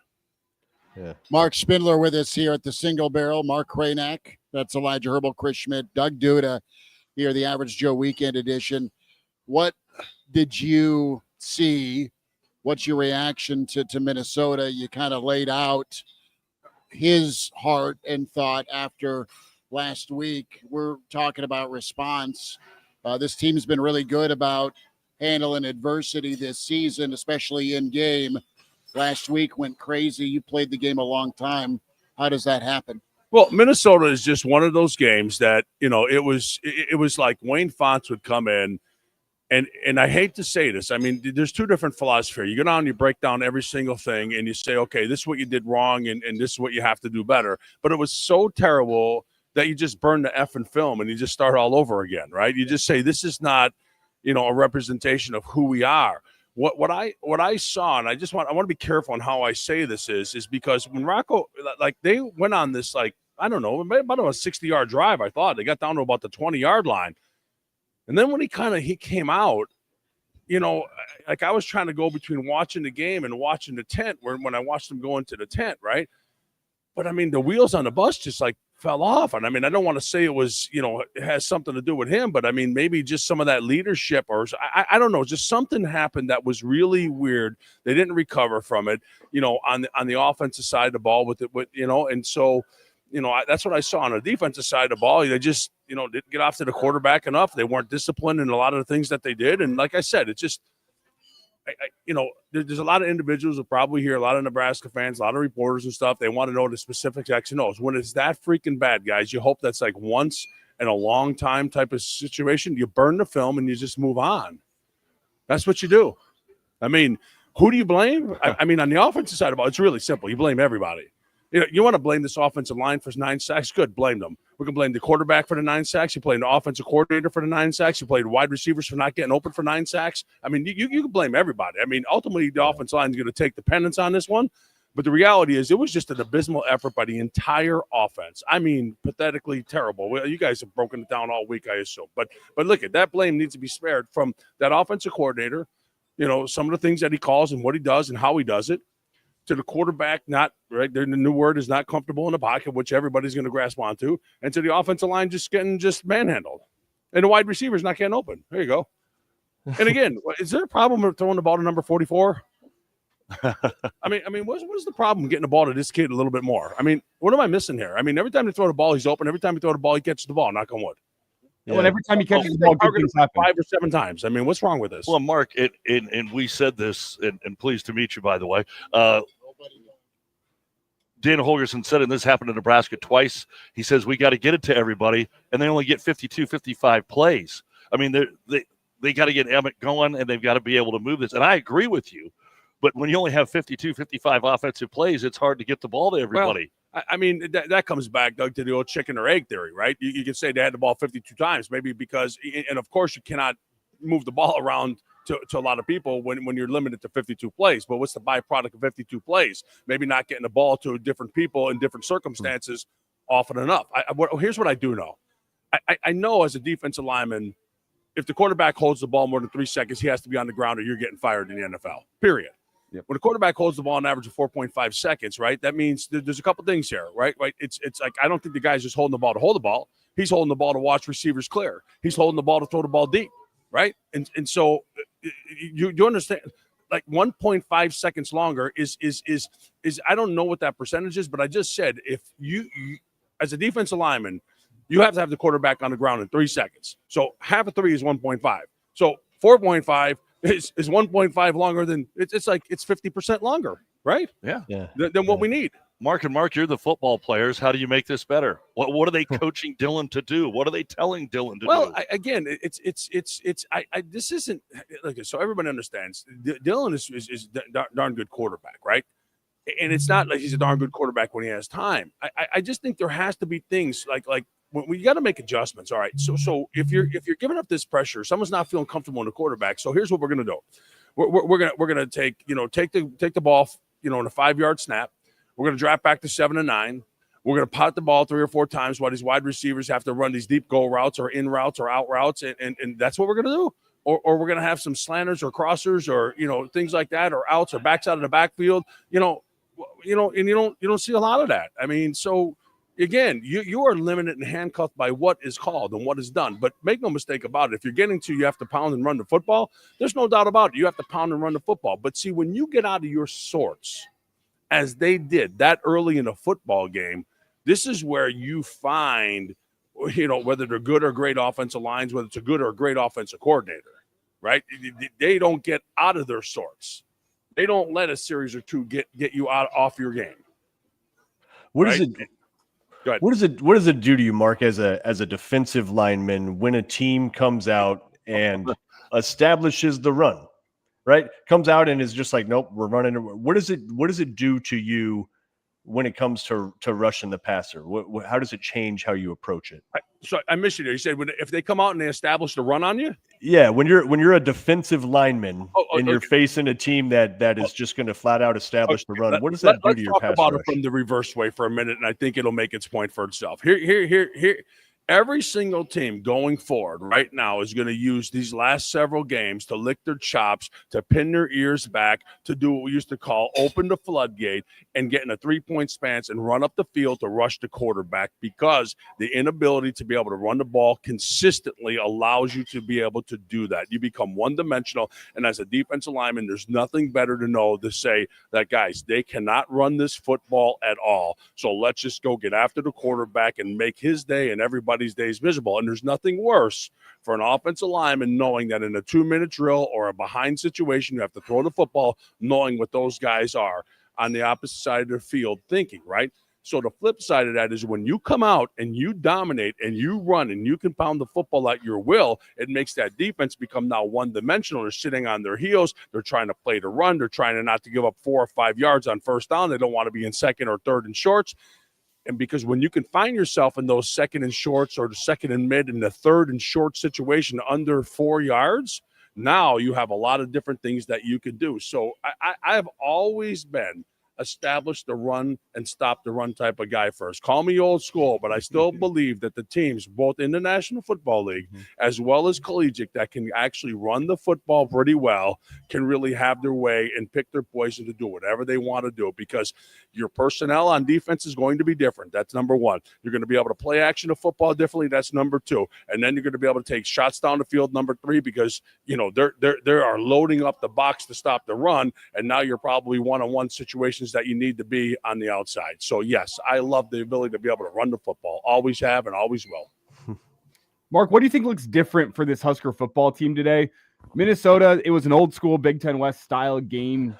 Yeah. Marc Spindler with us here at the Single Barrel. Mark Kraynak, that's Elijah Herbel, Chris Schmidt, Doug Duda here, the Average Joe Weekend Edition. What did you see? What's your reaction to Minnesota? You kind of laid out his heart and thought after last week. We're talking about response. This team's been really good about handling adversity this season, especially in game. Last week went crazy. You played the game a long time. How does that happen? Well, Minnesota is just one of those games that, it was like Wayne Fonts would come in. And I hate to say this. I mean, there's 2 different philosophies here. You go down and you break down every single thing and you say, okay, this is what you did wrong and this is what you have to do better. But it was so terrible that you just burn the effing film and you just start all over again, right? You just say, this is not, a representation of who we are. What I saw, and I want to be careful on how I say this is because when Rocco, like they went on this, like, I don't know, about a 60-yard drive, I thought. They got down to about the 20-yard line. And then when he came out, like I was trying to go between watching the game and watching the tent when I watched him go into the tent, right? But I mean, the wheels on the bus just like fell off. And I mean, I don't want to say it was, it has something to do with him, but I mean, maybe just some of that leadership or I don't know, just something happened that was really weird. They didn't recover from it, on the offensive side of the ball and so, that's what I saw on the defensive side of the ball. They just, didn't get off to the quarterback enough. They weren't disciplined in a lot of the things that they did. And like I said, it just, there's a lot of individuals who probably hear, a lot of Nebraska fans, a lot of reporters and stuff. They want to know the specific X and O's. When it's that freaking bad, guys, you hope that's like once in a long time type of situation. You burn the film and you just move on. That's what you do. I mean, who do you blame? I mean, on the offensive side of the ball, it's really simple. You blame everybody. You want to blame this offensive line for 9 sacks? Good, blame them. We can blame the quarterback for the 9 sacks. You blame the offensive coordinator for the 9 sacks. You blame wide receivers for not getting open for 9 sacks. I mean, you can blame everybody. I mean, ultimately, the offensive line is going to take the penance on this one. But the reality is it was just an abysmal effort by the entire offense. I mean, pathetically terrible. Well, you guys have broken it down all week, I assume. But look, that blame needs to be spared from that offensive coordinator, some of the things that he calls and what he does and how he does it, to the quarterback, not right. The new word is not comfortable in the pocket, which everybody's going to grasp onto, and to the offensive line just getting manhandled, and the wide receivers not getting open. There you go. And again, is there a problem with throwing the ball to number 44? I mean, what is the problem getting the ball to this kid a little bit more? I mean, what am I missing here? I mean, every time they throw the ball, he's open. Every time he throw the ball, he catches the ball. Knock on wood. Yeah. Well, every time he catches the ball, good things happen. 5 or 7 times. I mean, what's wrong with this? Well, Mark, and we said this, and pleased to meet you, by the way. Dana Holgerson said, and this happened in Nebraska twice, he says, we got to get it to everybody, and they only get 52, 55 plays. I mean, they got to get Emmett going, and they've got to be able to move this. And I agree with you. But when you only have 52, 55 offensive plays, it's hard to get the ball to everybody. Well, I mean, that comes back, Doug, to the old chicken or egg theory, right? You can say they had the ball 52 times, maybe because – and, of course, you cannot move the ball around to a lot of people when you're limited to 52 plays. But what's the byproduct of 52 plays? Maybe not getting the ball to different people in different circumstances often enough. Here's what I do know. I know as a defensive lineman, if the quarterback holds the ball more than 3 seconds, he has to be on the ground or you're getting fired in the NFL, period. Yep. When a quarterback holds the ball on average of 4.5 seconds, right, that means there's a couple things here, right? It's like I don't think the guy's just holding the ball to hold the ball. He's holding the ball to watch receivers clear. He's holding the ball to throw the ball deep, right? And so you understand, like 1.5 seconds longer is I don't know what that percentage is, but I just said if you as a defensive lineman, you have to have the quarterback on the ground in 3 seconds. So half of 3 is 1.5. So 4.5 is 1.5 longer than it's like it's 50% longer, right? Yeah. Than what we need. Mark, you're the football players. How do you make this better? What are they coaching Dylan to do? What are they telling Dylan to do? Well, again, this isn't like so everybody understands. Dylan is darn good quarterback, right? And it's not like he's a darn good quarterback when he has time. I just think there has to be things like we got to make adjustments. All right. So if you're giving up this pressure, someone's not feeling comfortable in the quarterback. So here's what we're gonna do. We're gonna take the ball, in a 5-yard snap. We're gonna drop back to 7 and 9. We're gonna pot the ball 3 or 4 times while these wide receivers have to run these deep goal routes or in routes or out routes, and that's what we're gonna do. Or we're gonna have some slanters or crossers or things like that, or outs or backs out of the backfield. And you don't see a lot of that. I mean, so. Again, you are limited and handcuffed by what is called and what is done. But make no mistake about it. If you're getting to, you have to pound and run the football. There's no doubt about it. You have to pound and run the football. But see, when you get out of your sorts, as they did that early in a football game, this is where you find, whether they're good or great offensive lines, whether it's a good or a great offensive coordinator, right? They don't get out of their sorts. They don't let a series or two get you off your game. What is it? What does it do to you, Mark, as a defensive lineman when a team comes out and establishes the run, right? Comes out and is just like, nope, we're running. What does it do to you when it comes to rushing the passer? How does it change how you approach it? So I missed you there. You said if they come out and they establish the run on you? Yeah, when you're a defensive lineman and you're facing a team that is just going to flat out establish the run, what does that do to your pass rush? Let's talk about it from the reverse way for a minute, and I think it'll make its point for itself. Here. Every single team going forward right now is going to use these last several games to lick their chops, to pin their ears back, to do what we used to call open the floodgate and get in a 3-point stance and run up the field to rush the quarterback, because the inability to be able to run the ball consistently allows you to be able to do that. You become one-dimensional, and as a defensive lineman, there's nothing better to know to say that, guys, they cannot run this football at all, so let's just go get after the quarterback and make his day and everybody's days miserable. And there's nothing worse for an offensive lineman knowing that in a 2-minute drill or a behind situation, you have to throw the football, knowing what those guys are on the opposite side of the field thinking, right? So the flip side of that is when you come out and you dominate and you run and you can pound the football at your will, it makes that defense become now one-dimensional. They're sitting on their heels. They're trying to play to run. They're trying to not to give up 4 or 5 yards on first down. They don't want to be in second or third and shorts. And because when you can find yourself in those second and shorts or the second and mid and the third and short situation under 4 yards, now you have a lot of different things that you can do. So I've always been establish the run and stop the run type of guy first. Call me old school, but I still believe that the teams, both in the National Football League as well as collegiate, that can actually run the football pretty well, can really have their way and pick their poison to do whatever they want to do, because your personnel on defense is going to be different. That's number one. You're going to be able to play action of football differently. That's number two. And then you're going to be able to take shots down the field, number three, because they are loading up the box to stop the run, and now you're probably one-on-one situations that you need to be on the outside. So yes, I love the ability to be able to run the football. Always have and always will. Mark, what do you think looks different for this Husker football team today? Minnesota, it was an old school Big Ten West style game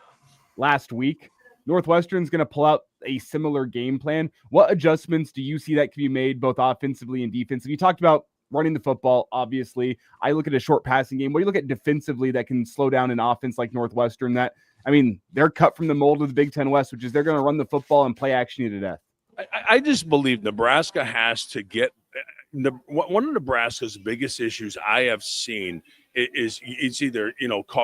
last week. Northwestern's going to pull out a similar game plan. What adjustments do you see that can be made both offensively and defensively? You talked about running the football, obviously. I look at a short passing game. What do you look at defensively that can slow down an offense like Northwestern? They're cut from the mold of the Big Ten West, which is they're going to run the football and play action you to death. I just believe Nebraska has to get one of Nebraska's biggest issues I have seen is it's either,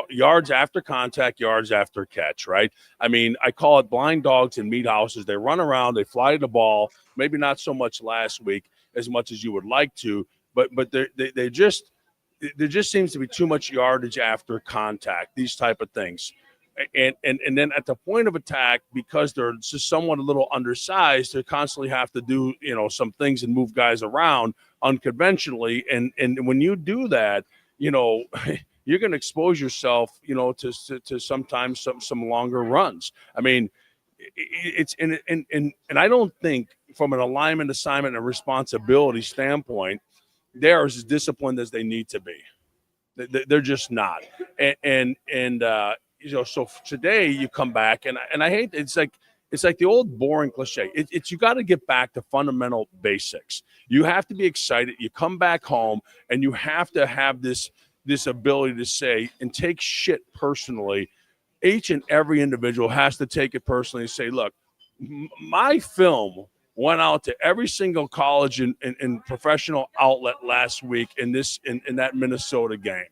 yards after contact, yards after catch, right? I mean, I call it blind dogs in meat houses. They run around, they fly the ball, maybe not so much last week as much as you would like to, but there just seems to be too much yardage after contact, these type of things. And then at the point of attack, because they're just somewhat a little undersized, they constantly have to do, some things and move guys around unconventionally. And when you do that, you're going to expose yourself, to sometimes some longer runs. I mean, it's and I don't think from an alignment, assignment, and responsibility standpoint, they're as disciplined as they need to be. They're just not. So today you come back and I hate it's like the old boring cliche. It's you got to get back to fundamental basics. You have to be excited. You come back home and you have to have this ability to say and take shit personally. Each and every individual has to take it personally and say, look, my film went out to every single college and professional outlet last week in that Minnesota game.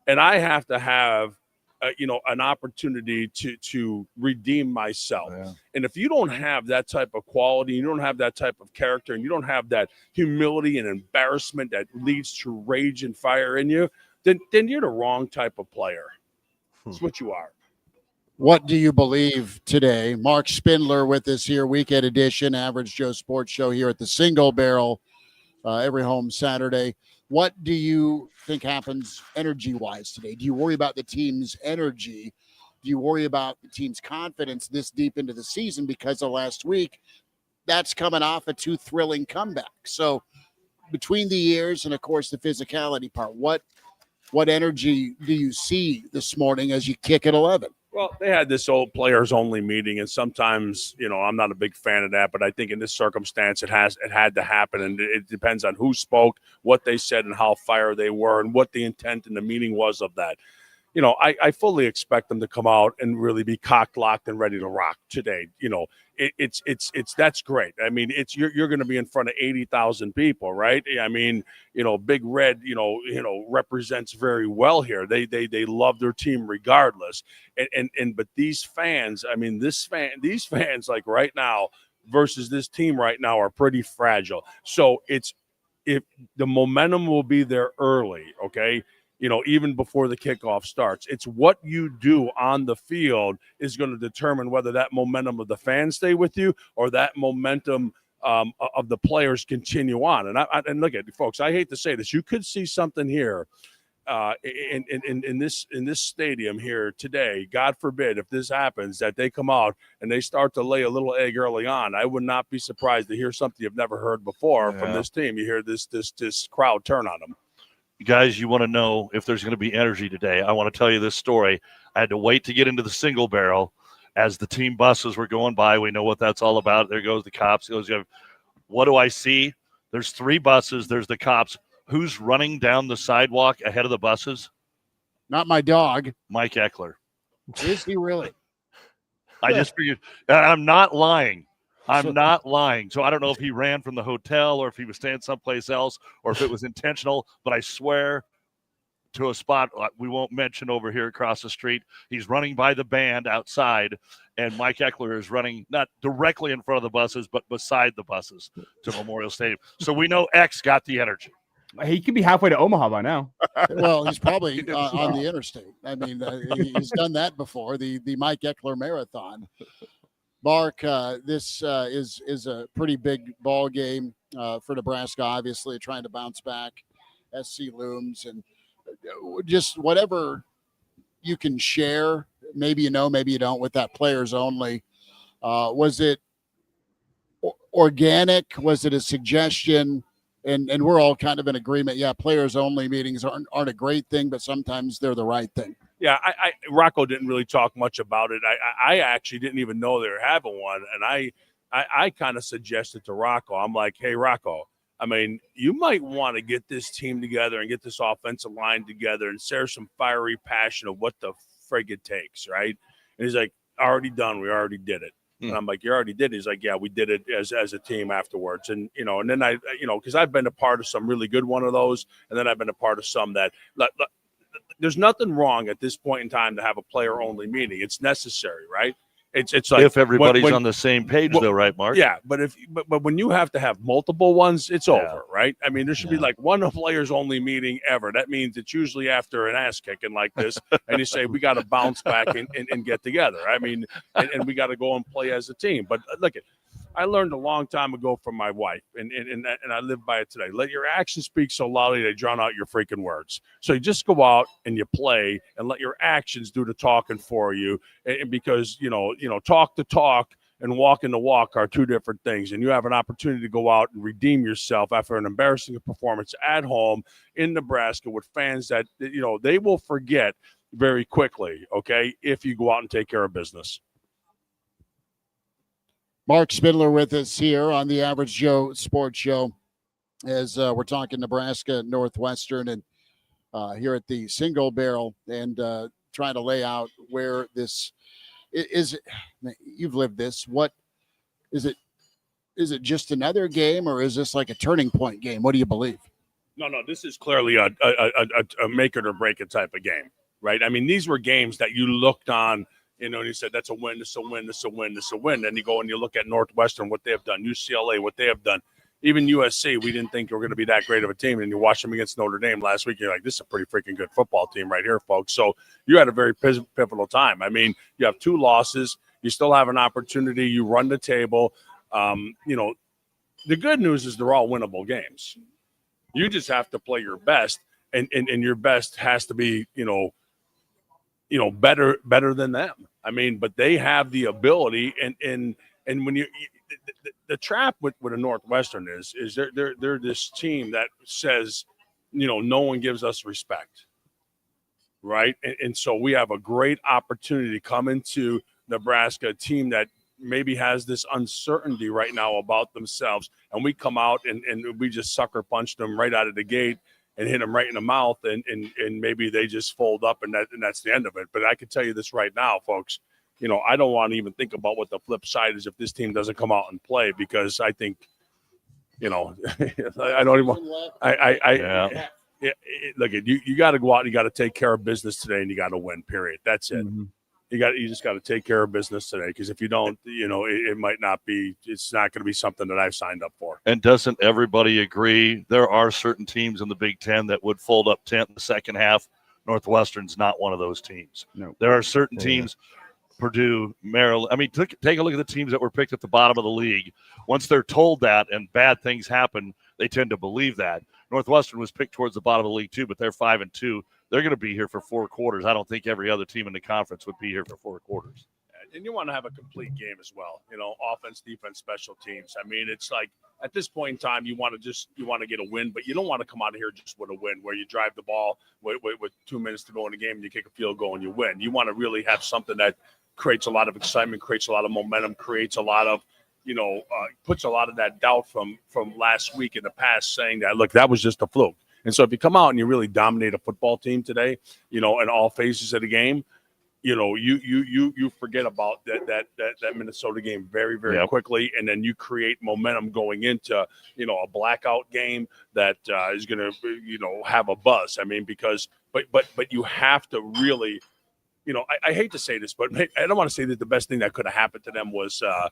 And I have to have an opportunity to redeem myself. Yeah. And if you don't have that type of quality, you don't have that type of character, and you don't have that humility and embarrassment that leads to rage and fire in you, then you're the wrong type of player. That's what you are. What do you believe today? Marc Spindler with us here, weekend edition, Average Joe Sports Show here at the Single Barrel, every home Saturday. What do you think happens energy-wise today? Do you worry about the team's energy? Do you worry about the team's confidence this deep into the season because of last week? That's coming off a 2 thrilling comebacks. So between the years and, of course, the physicality part, what energy do you see this morning as you kick at 11? Well, they had this old players-only meeting, and sometimes, I'm not a big fan of that, but I think in this circumstance it had to happen, and it depends on who spoke, what they said, and how fire they were, and what the intent and the meaning was of that. I fully expect them to come out and really be cocked, locked, and ready to rock today. It's that's great. I mean, you're going to be in front of 80,000 people, right? I mean, Big Red, represents very well here. They love their team regardless. But these fans, I mean, these fans like right now versus this team right now are pretty fragile. So if the momentum will be there early, okay. Even before the kickoff starts, it's what you do on the field is going to determine whether that momentum of the fans stay with you or that momentum of the players continue on. And look at folks, I hate to say this, you could see something here in this stadium here today. God forbid if this happens, that they come out and they start to lay a little egg early on. I would not be surprised to hear something you've never heard before from this team. You hear this crowd turn on them. Guys, you want to know if there's going to be energy today. I want to tell you this story. I had to wait to get into the Single Barrel as the team buses were going by. We know what that's all about. There goes the cops. What do I see? There's 3 buses. There's the cops. Who's running down the sidewalk ahead of the buses? Not my dog. Mike Eckler. Is he really? I just figured. I'm not lying. Not lying. So I don't know if he ran from the hotel or if he was staying someplace else or if it was intentional, but I swear to a spot we won't mention over here across the street. He's running by the band outside, and Mike Eckler is running not directly in front of the buses, but beside the buses to Memorial Stadium. So we know X got the energy. He could be halfway to Omaha by now. Well, he's probably on the interstate. I mean, he's done that before, the Mike Eckler Marathon. Mark, this is a pretty big ball game for Nebraska, obviously, trying to bounce back. SC looms, and just whatever you can share, maybe maybe you don't, with that players only. Was it organic? Was it a suggestion? And we're all kind of in agreement. Yeah, players only meetings aren't a great thing, but sometimes they're the right thing. Yeah, Rocco didn't really talk much about it. I actually didn't even know they were having one, and I kind of suggested to Rocco. I'm like, hey, Rocco, I mean, you might want to get this team together and get this offensive line together and share some fiery passion of what the frig it takes, right? And he's like, already done. We already did it. And I'm like, you already did it. He's like, yeah, we did it as a team afterwards. And, and then because I've been a part of some really good one of those. And then I've been a part of some that there's nothing wrong at this point in time to have a player only meeting. It's necessary, right? It's like if everybody's on the same page, though, right, Mark? Yeah, but when you have to have multiple ones, it's over, right? I mean, there should be like one players only meeting ever. That means it's usually after an ass kicking like this, and you say we got to bounce back and get together. I mean, and we got to go and play as a team. But look at. I learned a long time ago from my wife, and I live by it today. Let your actions speak so loudly they drown out your freaking words. So you just go out and you play, and let your actions do the talking for you. And because talk the talk and walking the walk are two different things. And you have an opportunity to go out and redeem yourself after an embarrassing performance at home in Nebraska with fans that they will forget very quickly. Okay, if you go out and take care of business. Marc Spindler with us here on the Average Joe Sports Show as we're talking Nebraska Northwestern and here at the Single Barrel and trying to lay out where this is. You've lived this. What is it? Is it just another game, or is this like a turning point game? What do you believe? No. This is clearly a make it or break it type of game, right? I mean, these were games that you looked on. And you said, that's a win, this is a win, this is a win, this is a win. Then you go and you look at Northwestern, what they have done, UCLA, what they have done. Even USC, we didn't think we were going to be that great of a team. And you watch them against Notre Dame last week, you're like, this is a pretty freaking good football team right here, folks. So you had a very pivotal time. I mean, you have 2 losses. You still have an opportunity. You run the table. The good news is they're all winnable games. You just have to play your best, and your best has to be, better than them. I mean, but they have the ability, and when you the trap with a Northwestern is they're this team that says, no one gives us respect, right? And so we have a great opportunity to come into Nebraska, a team that maybe has this uncertainty right now about themselves, and we come out and we just sucker punch them right out of the gate and hit them right in the mouth, and maybe they just fold up, and that's the end of it. But I can tell you this right now, folks, I don't want to even think about what the flip side is if this team doesn't come out and play, because I think, I don't even. Look, you got to go out and you got to take care of business today, and you got to win. Period. That's it. Mm-hmm. You just got to take care of business today, because if you don't, it might not be. It's not going to be something that I've signed up for. And doesn't everybody agree there are certain teams in the Big Ten that would fold up tent in the second half? Northwestern's not one of those teams. No, there are certain teams. Purdue, Maryland. I mean, take a look at the teams that were picked at the bottom of the league. Once they're told that and bad things happen, they tend to believe that. Northwestern was picked towards the bottom of the league too, but they're 5-2. They're going to be here for 4 quarters. I don't think every other team in the conference would be here for 4 quarters. And you want to have a complete game as well. Offense, defense, special teams. I mean, it's like at this point in time, you want to get a win, but you don't want to come out of here just with a win where you drive the ball with 2 minutes to go in the game and you kick a field goal and you win. You want to really have something that creates a lot of excitement, creates a lot of momentum, creates a lot of, puts a lot of that doubt from last week in the past, saying that, look, that was just a fluke. And so if you come out and you really dominate a football team today, in all phases of the game, you forget about that Minnesota game very, very quickly, and then you create momentum going into, a blackout game that is going to, have a buzz. I mean, because but you have to really. I hate to say this, but I don't want to say that the best thing that could have happened to them was, that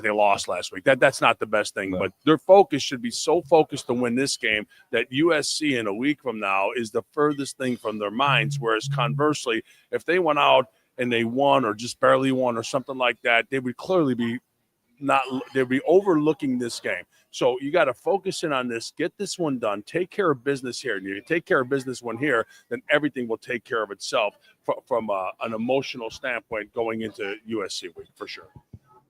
they lost last week. That's not the best thing, but their focus should be so focused to win this game that USC in a week from now is the furthest thing from their minds. Whereas conversely, if they went out and they won or just barely won or something like that, they would clearly be they'd be overlooking this game. So you got to focus in on this, get this one done, take care of business here. And you take care of business one here, then everything will take care of itself from an emotional standpoint going into USC week for sure.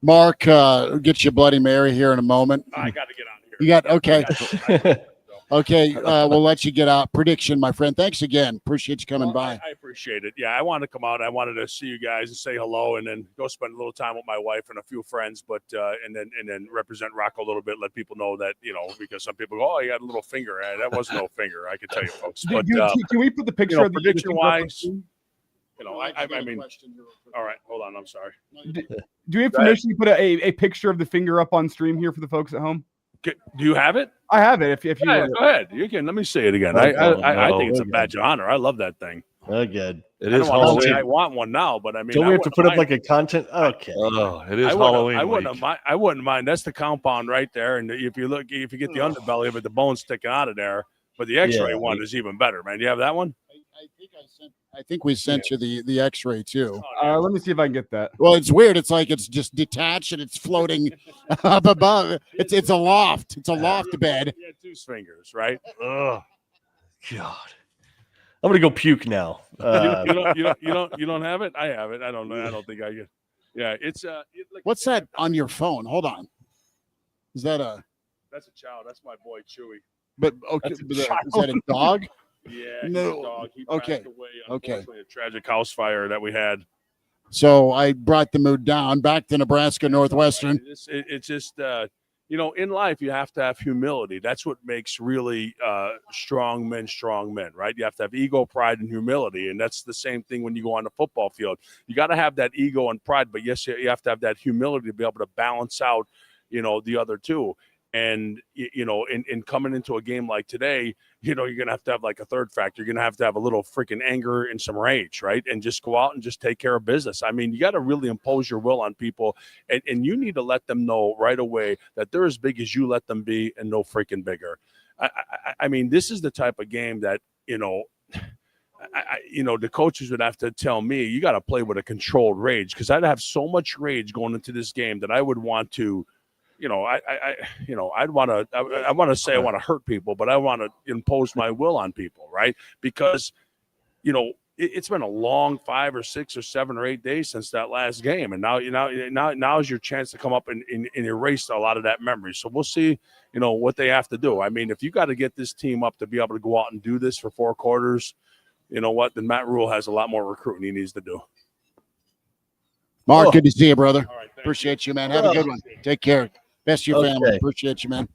Mark, get you Bloody Mary here in a moment. I got to get out of here. You got okay. Okay, we'll let you get out. Prediction, my friend. Thanks again. Appreciate you coming by. I appreciate it. Yeah, I wanted to come out. I wanted to see you guys and say hello, and then go spend a little time with my wife and a few friends. But and then represent Rocco a little bit. Let people know that because some people go, "Oh, you got a little finger." That was no finger. I can tell you, folks. But can we put the picture of the prediction wise? I mean, all right, hold on. I'm sorry. Do we have permission to put a picture of the finger up on stream here for the folks at home? Do you have it? I have it. If you go ahead, you can. Let me say it again. I think it's a badge of honor. I love that thing. Good. It is Halloween. I want one now, but I mean, don't we have to put up like a content? Okay. Oh, it is Halloween. I wouldn't mind. That's the compound right there. And if you get the underbelly of it, the bone's sticking out of there. But the X-ray one is even better, man. You have that one? I think we sent you the X-ray too. Let me see if I can get that. Well, it's weird. It's like it's just detached and it's floating up above. It's a loft. It's a loft bed. Yeah, 2 fingers, right? Oh, God. I'm gonna go puke now. You don't have it? I have it. I don't know. I don't think I get. Yeah, it's What's that on your phone? Hold on. Is that a? That's a child. That's my boy Chewy. But okay, is that a dog? Yeah, no. he's a dog. He passed away, unfortunately, a tragic house fire that we had. So I brought the mood down back to Nebraska Northwestern. It's just in life you have to have humility. That's what makes really strong men, right? You have to have ego, pride, and humility, and that's the same thing when you go on the football field. You got to have that ego and pride, but yes, you have to have that humility to be able to balance out, the other two. And, in coming into a game like today, you're going to have like a third factor. You're going to have a little freaking anger and some rage, right? And just go out and just take care of business. I mean, you got to really impose your will on people. And you need to let them know right away that they're as big as you let them be and no freaking bigger. I mean, this is the type of game that, the coaches would have to tell me, you got to play with a controlled rage, because I'd have so much rage going into this game that I would want to I want to say I want to hurt people, but I want to impose my will on people, right? Because, it's been a long 5 or 6 or 7 or 8 days since that last game, and now is your chance to come up and erase a lot of that memory. So we'll see, what they have to do. I mean, if you got to get this team up to be able to go out and do this for 4 quarters, you know what? Then Matt Rule has a lot more recruiting he needs to do. Mark, good to see you, brother. All right, appreciate you, man. Have a good one. Take care. Best of your family. Appreciate you, man.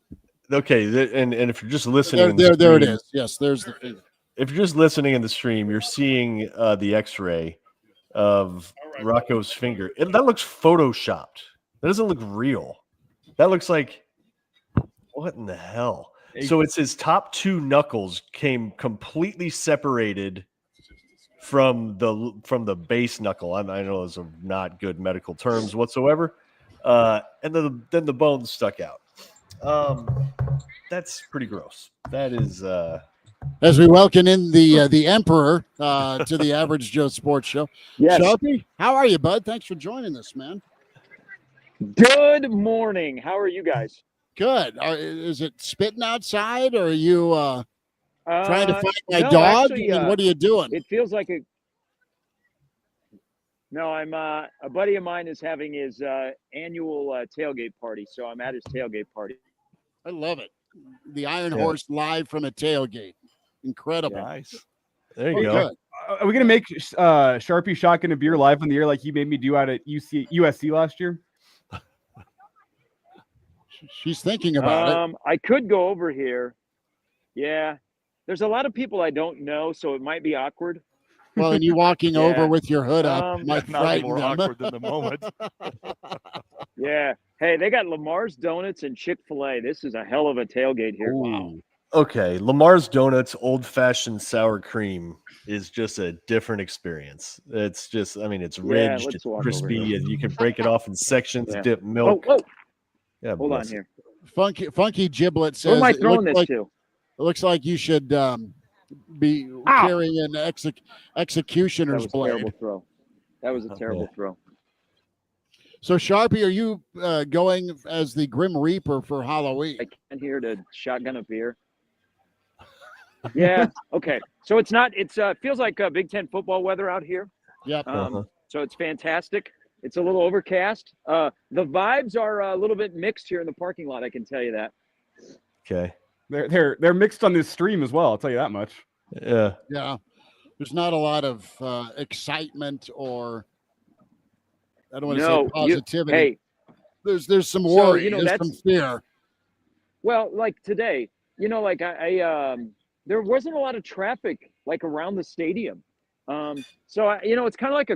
Okay, and if you're just listening, there it is. Yes, there's the thing. If you're just listening in the stream, you're seeing the X-ray of Rocco's finger. That looks photoshopped. That doesn't look real. That looks like, what in the hell? So it's his top 2 knuckles came completely separated from the base knuckle. I know those are not good medical terms whatsoever. And then the bone stuck out. That's pretty gross. That is. As we welcome in the Emperor to the Average Joe Sports Show. Yes. Sharpie, how are you, bud? Thanks for joining us, man. Good morning. How are you guys? Good. Is it spitting outside, or are you trying to find my no, dog? Actually, and what are you doing? It feels like No, I'm a buddy of mine is having his annual tailgate party, so I'm at his tailgate party. I love it. The Iron Horse live from a tailgate. Incredible. Nice. There you go. Good. Are we gonna make Sharpie shotgun a beer live on the air like he made me do out at USC last year? She's thinking about it. I could go over here. Yeah, there's a lot of people I don't know, so it might be awkward. Well, and you walking over with your hood up might Not frighten more them. awkward than the moment. Yeah. Hey, they got Lamar's Donuts and Chick-fil-A. This is a hell of a tailgate here. Wow. Okay, Lamar's Donuts old-fashioned sour cream is just a different experience. It's just, it's ridged, it's crispy, and you can break it off in sections, dip milk. Oh. Yeah, hold on here. Funky Giblet says, Who am I throwing this to? It looks like you should be carrying an executioner's blade. Terrible throw. That was a terrible throw. So, Sharpie, are you going as the Grim Reaper for Halloween? I came here to shotgun a beer. Yeah. Okay. So it's not. It's feels like Big Ten football weather out here. Yep. So it's fantastic. It's a little overcast. The vibes are a little bit mixed here in the parking lot. I can tell you that. Okay. They're mixed on this stream as well. I'll tell you that much. Yeah. Yeah. There's not a lot of excitement or I don't want to say No, positivity. hey, There's some so, worry. There's some fear. well, like today, like I there wasn't a lot of traffic like around the stadium. So it's kind of like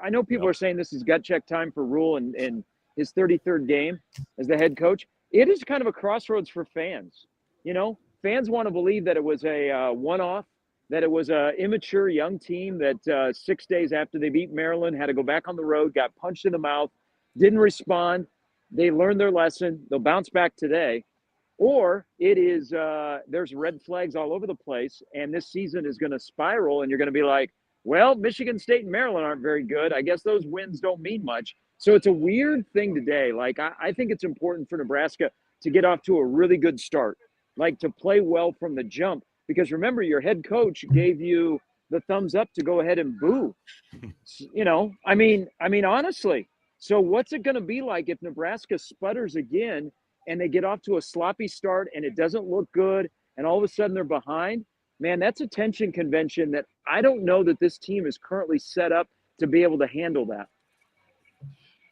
I know people are saying this is gut check time for Rule and his 33rd game as the head coach. It is kind of a crossroads for fans. Fans want to believe that it was a one-off, that it was a immature young team that 6 days after they beat Maryland had to go back on the road, got punched in the mouth, didn't respond. They learned their lesson. They'll bounce back today. Or it is there's red flags all over the place, and this season is going to spiral, and you're going to be like, well, Michigan State and Maryland aren't very good. I guess those wins don't mean much. So it's a weird thing today. Like, I think it's important for Nebraska to get off to a really good start, like to play well from the jump. Because remember, your head coach gave you the thumbs up to go ahead and boo. I mean, honestly. So what's it going to be like if Nebraska sputters again and they get off to a sloppy start and it doesn't look good and all of a sudden they're behind? Man, that's a tension convention that I don't know that this team is currently set up to be able to handle that.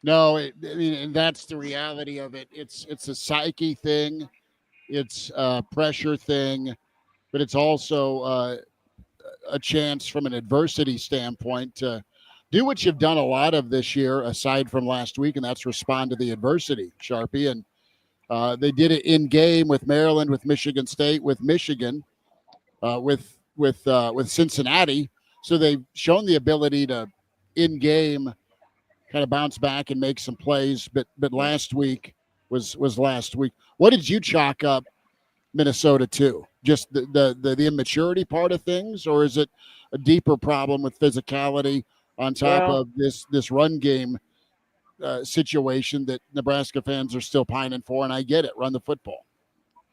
No, and that's the reality of it. It's a psyche thing. It's a pressure thing, but it's also a chance from an adversity standpoint to do what you've done a lot of this year, aside from last week, and that's respond to the adversity, Sharpie. And they did it in game with Maryland, with Michigan State, with Michigan, with Cincinnati. So they've shown the ability to in game kind of bounce back and make some plays. But last week was last week. What did you chalk up Minnesota to? Just the immaturity part of things, or is it a deeper problem with physicality on top of this run game situation that Nebraska fans are still pining for? And I get it, run the football.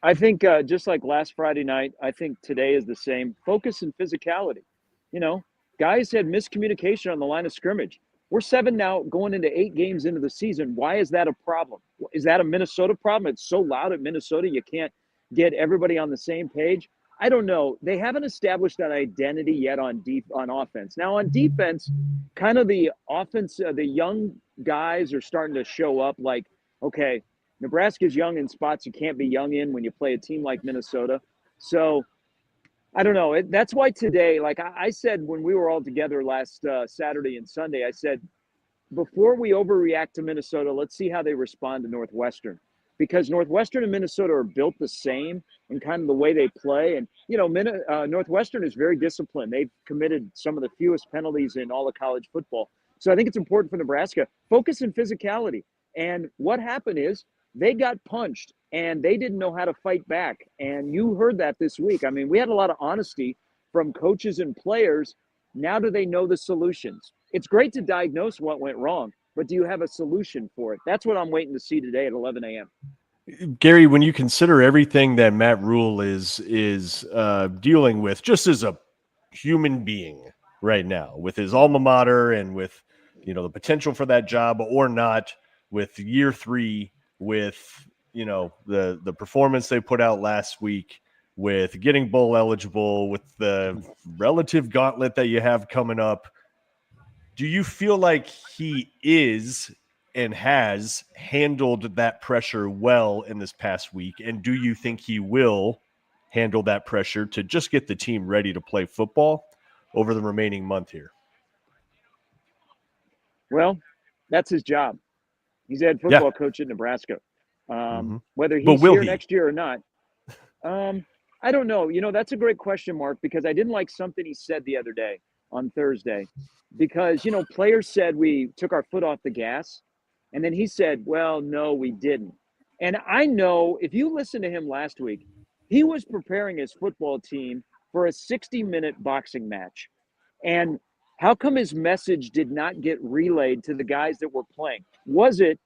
I think just like last Friday night, I think today is the same. Focus and physicality. Guys had miscommunication on the line of scrimmage. We're 7 now, going into 8 games into the season. Why is that a problem? Is that a Minnesota problem? It's so loud at Minnesota, you can't get everybody on the same page. I don't know. They haven't established that identity yet on offense. Now on defense, kind of the offense, the young guys are starting to show up. Like, okay, Nebraska's young in spots you can't be young in when you play a team like Minnesota. So I don't know. That's why today, like I said when we were all together last Saturday and Sunday, I said, before we overreact to Minnesota, let's see how they respond to Northwestern. Because Northwestern and Minnesota are built the same in kind of the way they play. And, Northwestern is very disciplined. They've committed some of the fewest penalties in all of college football. So I think it's important for Nebraska. Focus and physicality. And what happened is they got punched and they didn't know how to fight back. And you heard that this week. I mean, we had a lot of honesty from coaches and players. Now do they know the solutions? It's great to diagnose what went wrong, but do you have a solution for it? That's what I'm waiting to see today at 11 a.m. Gary, when you consider everything that Matt Rule is dealing with, just as a human being right now, with his alma mater and with the potential for that job or not, with year 3, with the performance they put out last week, with getting bowl eligible, with the relative gauntlet that you have coming up, do you feel like he is and has handled that pressure well in this past week? And do you think he will handle that pressure to just get the team ready to play football over the remaining month here? Well, that's his job. He's head football coach at Nebraska. Whether he's here next year or not, I don't know. That's a great question, Mark, because I didn't like something he said the other day on Thursday. Because, players said we took our foot off the gas. And then he said, well, no, we didn't. And I know if you listen to him last week, he was preparing his football team for a 60-minute boxing match. And how come his message did not get relayed to the guys that were playing? Was it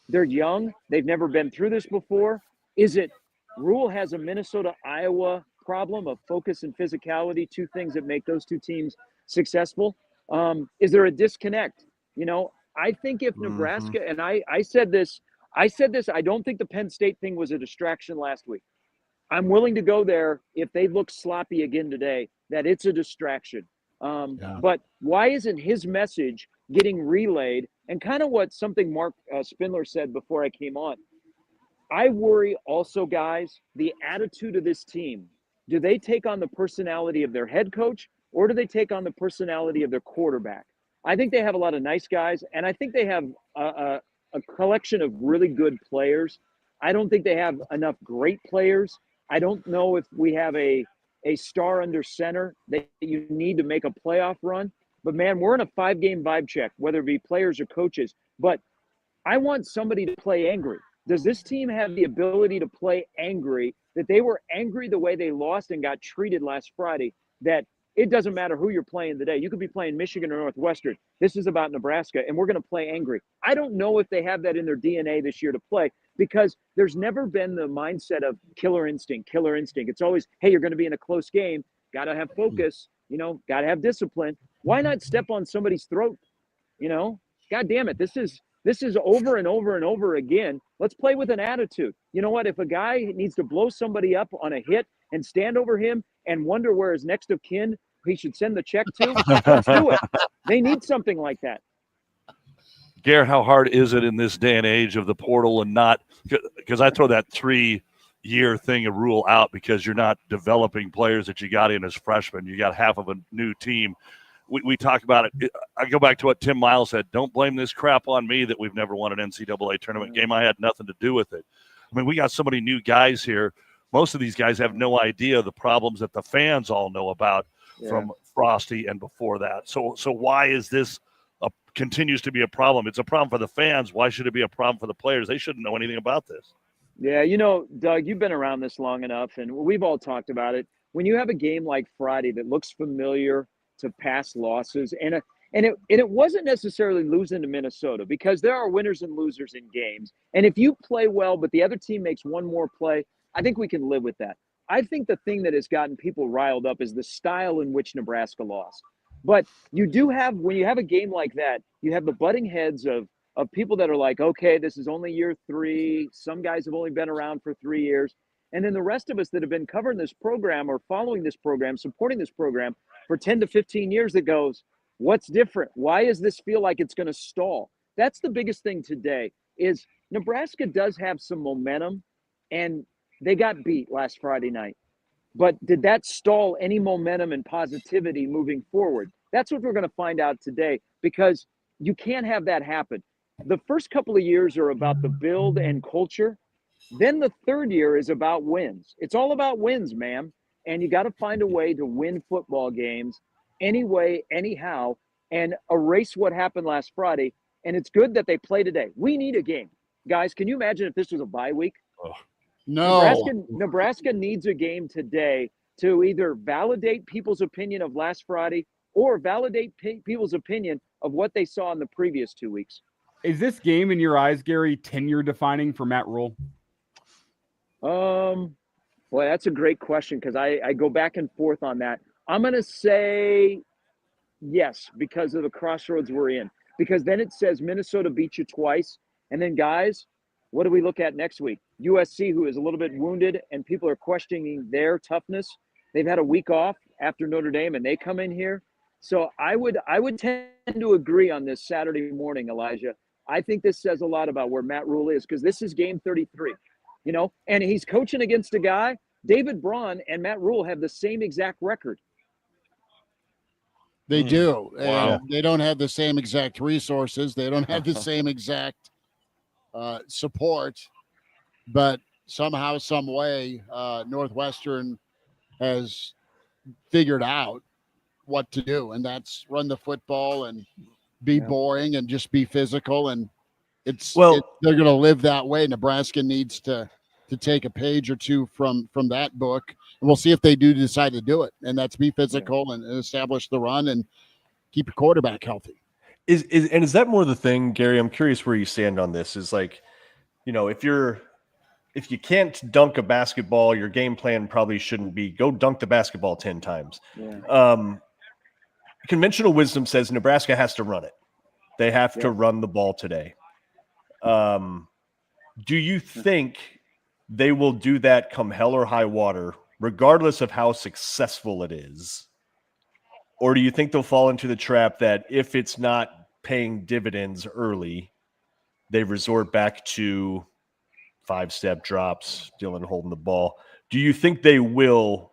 they're young, they've never been through this before? Is it Rule has a Minnesota-Iowa problem of focus and physicality, 2 things that make those 2 teams successful? Is there a disconnect? I think if Nebraska, and I said this, I don't think the Penn State thing was a distraction last week. I'm willing to go there if they look sloppy again today, that it's a distraction. But why isn't his message getting relayed? And kind of what something Marc Spindler said before I came on. I worry also, guys, the attitude of this team. Do they take on the personality of their head coach, or do they take on the personality of their quarterback? I think they have a lot of nice guys, and I think they have a collection of really good players. I don't think they have enough great players. I don't know if we have a star under center that you need to make a playoff run. But, man, we're in a 5-game vibe check, whether it be players or coaches. But I want somebody to play angry. Does this team have the ability to play angry, that they were angry the way they lost and got treated last Friday, that it doesn't matter who you're playing today. You could be playing Michigan or Northwestern. This is about Nebraska, and we're going to play angry. I don't know if they have that in their DNA this year to play, because there's never been the mindset of killer instinct. It's always, hey, you're going to be in a close game. Got to have focus, got to have discipline. Why not step on somebody's throat? God damn it. This is over and over and over again. Let's play with an attitude. You know what? If a guy needs to blow somebody up on a hit and stand over him and wonder where his next of kin he should send the check to, let's do it. They need something like that. Gare, how hard is it in this day and age of the portal and not – because I throw that 3-year thing of rule out because you're not developing players that you got in as freshmen. You got half of a new team. We talk about it. I go back to what Tim Miles said. Don't blame this crap on me that we've never won an NCAA tournament game. I had nothing to do with it. I mean, we got so many new guys here. Most of these guys have no idea the problems that the fans all know about from Frosty and before that. So why is this continues to be a problem? It's a problem for the fans. Why should it be a problem for the players? They shouldn't know anything about this. Yeah, Doug, you've been around this long enough, and we've all talked about it. When you have a game like Friday that looks familiar to past losses, and it wasn't necessarily losing to Minnesota, because there are winners and losers in games. And if you play well, but the other team makes one more play, I think we can live with that. I think the thing that has gotten people riled up is the style in which Nebraska lost. But you do have, when you have a game like that, you have the butting heads of people that are like, okay, this is only year 3. Some guys have only been around for 3 years. And then the rest of us that have been covering this program or following this program, supporting this program for 10 to 15 years, that goes, what's different? Why does this feel like it's going to stall? That's the biggest thing today is Nebraska does have some momentum, and they got beat last Friday night. But did that stall any momentum and positivity moving forward? That's what we're going to find out today, because you can't have that happen. The first couple of years are about the build and culture. Then the third year is about wins. It's all about wins, man. And you got to find a way to win football games anyway, anyhow, and erase what happened last Friday. And it's good that they play today. We need a game. Guys, can you imagine if this was a bye week? Oh. No. Nebraska needs a game today to either validate people's opinion of last Friday or validate people's opinion of what they saw in the previous 2 weeks. Is this game, in your eyes, Gary, tenure defining for Matt Rule? Boy, that's a great question, because I go back and forth on that. I'm going to say yes, because of the crossroads we're in. Because then it says Minnesota beat you twice. And then, guys, what do we look at next week? USC, who is a little bit wounded, and people are questioning their toughness. They've had a week off after Notre Dame, and they come in here. So I would tend to agree on this Saturday morning, Elijah. I think this says a lot about where Matt Rule is, because this is game 33, and he's coaching against a guy. David Braun and Matt Rule have the same exact record. They do. Wow. And they don't have the same exact resources. They don't have the same exact support, but somehow, some way, Northwestern has figured out what to do, and that's run the football and be boring and just be physical. And they're going to live that way. Nebraska needs to take a page or two from that book, and we'll see if they do decide to do it. And that's be physical and establish the run and keep your quarterback healthy. Is that more the thing, Gary? I'm curious where you stand on this. Is like, if you can't dunk a basketball, your game plan probably shouldn't be go dunk the basketball 10 times. Yeah. Conventional wisdom says Nebraska has to run it. They have to run the ball today. Do you think they will do that come hell or high water, regardless of how successful it is? Or do you think they'll fall into the trap that if it's not paying dividends early, they resort back to 5-step drops, Dylan holding the ball? Do you think they will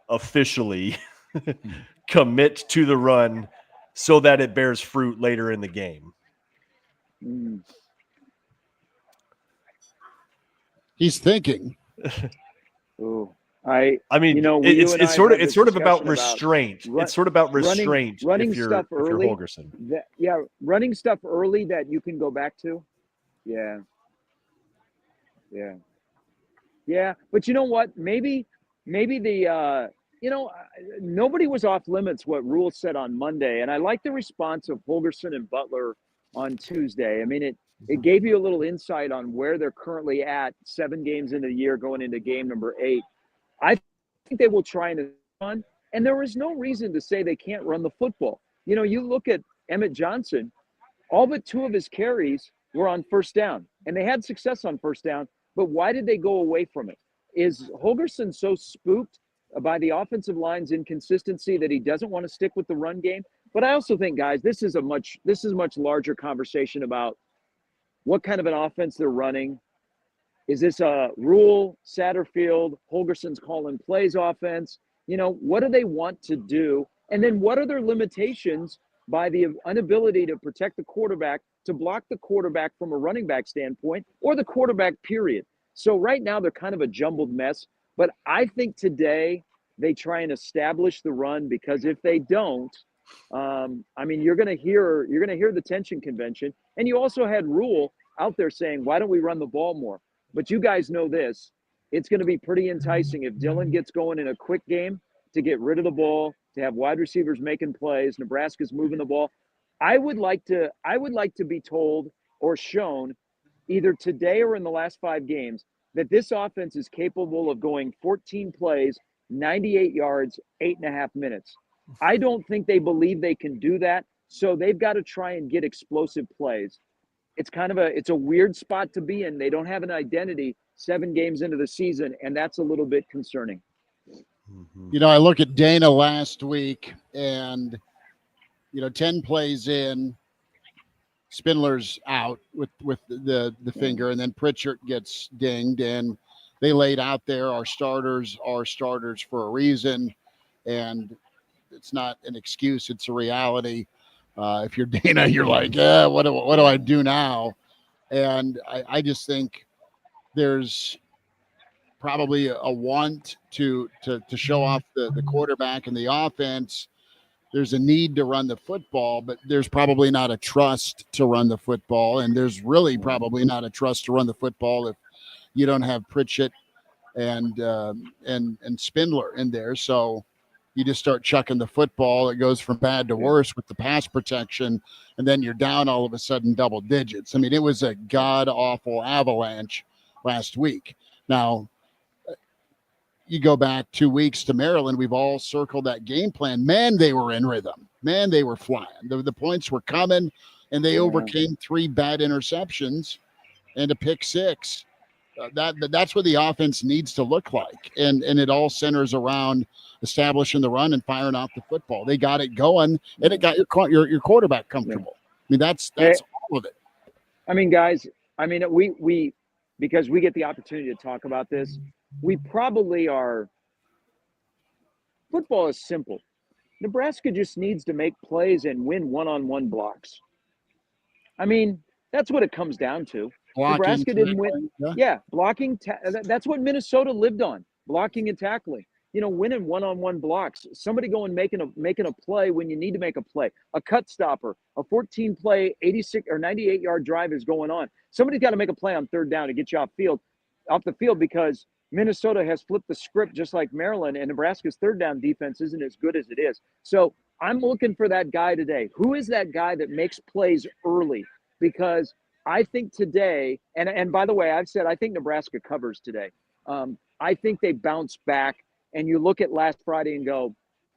officially commit to the run so that it bears fruit later in the game? He's thinking. Ooh. I mean, you know, it's sort of about restraint. It's sort of about restraint. Running if you're, stuff if you're early. Holgorsen. Running stuff early that you can go back to. Yeah. But you know what? Maybe the nobody was off limits what Rule said on Monday, and I like the response of Holgorsen and Butler on Tuesday. I mean, it gave you a little insight on where they're currently at 7 games into the year, going into game number 8. I think they will try and run, and there is no reason to say they can't run the football. You know, you look at Emmett Johnson, all but 2 of his carries were on first down, and they had success on first down, but why did they go away from it? Is Holgorsen so spooked by the offensive line's inconsistency that he doesn't want to stick with the run game? But I also think, guys, this is a much larger conversation about what kind of an offense they're running. Is this a Rule, Satterfield, Holgorsen's calling plays offense? You know, what do they want to do? And then what are their limitations by the inability to protect the quarterback, to block the quarterback from a running back standpoint, or the quarterback period? So right now they're kind of a jumbled mess. But I think today they try and establish the run, because if they don't, I mean, you're going to hear the tension convention. And you also had Rule out there saying, why don't we run the ball more? But you guys know this. It's going to be pretty enticing if Dylan gets going in a quick game to get rid of the ball, to have wide receivers making plays. Nebraska's moving the ball. I would like to be told or shown either today or in the last 5 games that this offense is capable of going 14 plays, 98 yards, 8.5 minutes. I don't think they believe they can do that. So they've got to try and get explosive plays. It's a weird spot to be in. They don't have an identity 7 games into the season, and that's a little bit concerning. You know, I look at Dana last week, and 10 plays in, Spindler's out with the finger, and then Pritchard gets dinged, and they laid out there, our starters are starters for a reason, and it's not an excuse, it's a reality. If you're Dana, you're like, what do I do now? And I just think there's probably a want to show off the quarterback and the offense. There's a need to run the football, but there's probably not a trust to run the football. And there's really probably not a trust to run the football if you don't have Pritchett and Spindler in there. So you just start chucking the football. It goes from bad to worse with the pass protection, and then you're down all of a sudden double digits. I mean, it was a god-awful avalanche last week. Now, you go back 2 weeks to Maryland, we've all circled that game plan. Man, they were in rhythm. Man, they were flying. The points were coming, and they overcame 3 bad interceptions and a pick 6. That's what the offense needs to look like. And it all centers around establishing the run and firing off the football. They got it going, and it got your quarterback comfortable. I mean, that's all of it. I mean, guys, we because we get the opportunity to talk about this, we probably are. Football is simple. Nebraska just needs to make plays and win one-on-one blocks. I mean, that's what it comes down to. Blocking, Nebraska didn't win. Blocking. That's what Minnesota lived on, blocking and tackling. Winning one-on-one blocks. Somebody going making a play when you need to make a play. A cut stopper. A 14-play, 86 or 98-yard drive is going on. Somebody's got to make a play on 3rd down to get you off the field because Minnesota has flipped the script just like Maryland, and Nebraska's 3rd down defense isn't as good as it is. So I'm looking for that guy today. Who is that guy that makes plays early? Because I think today, and by the way, I've said I think Nebraska covers today. I think they bounce back, and you look at last Friday and go,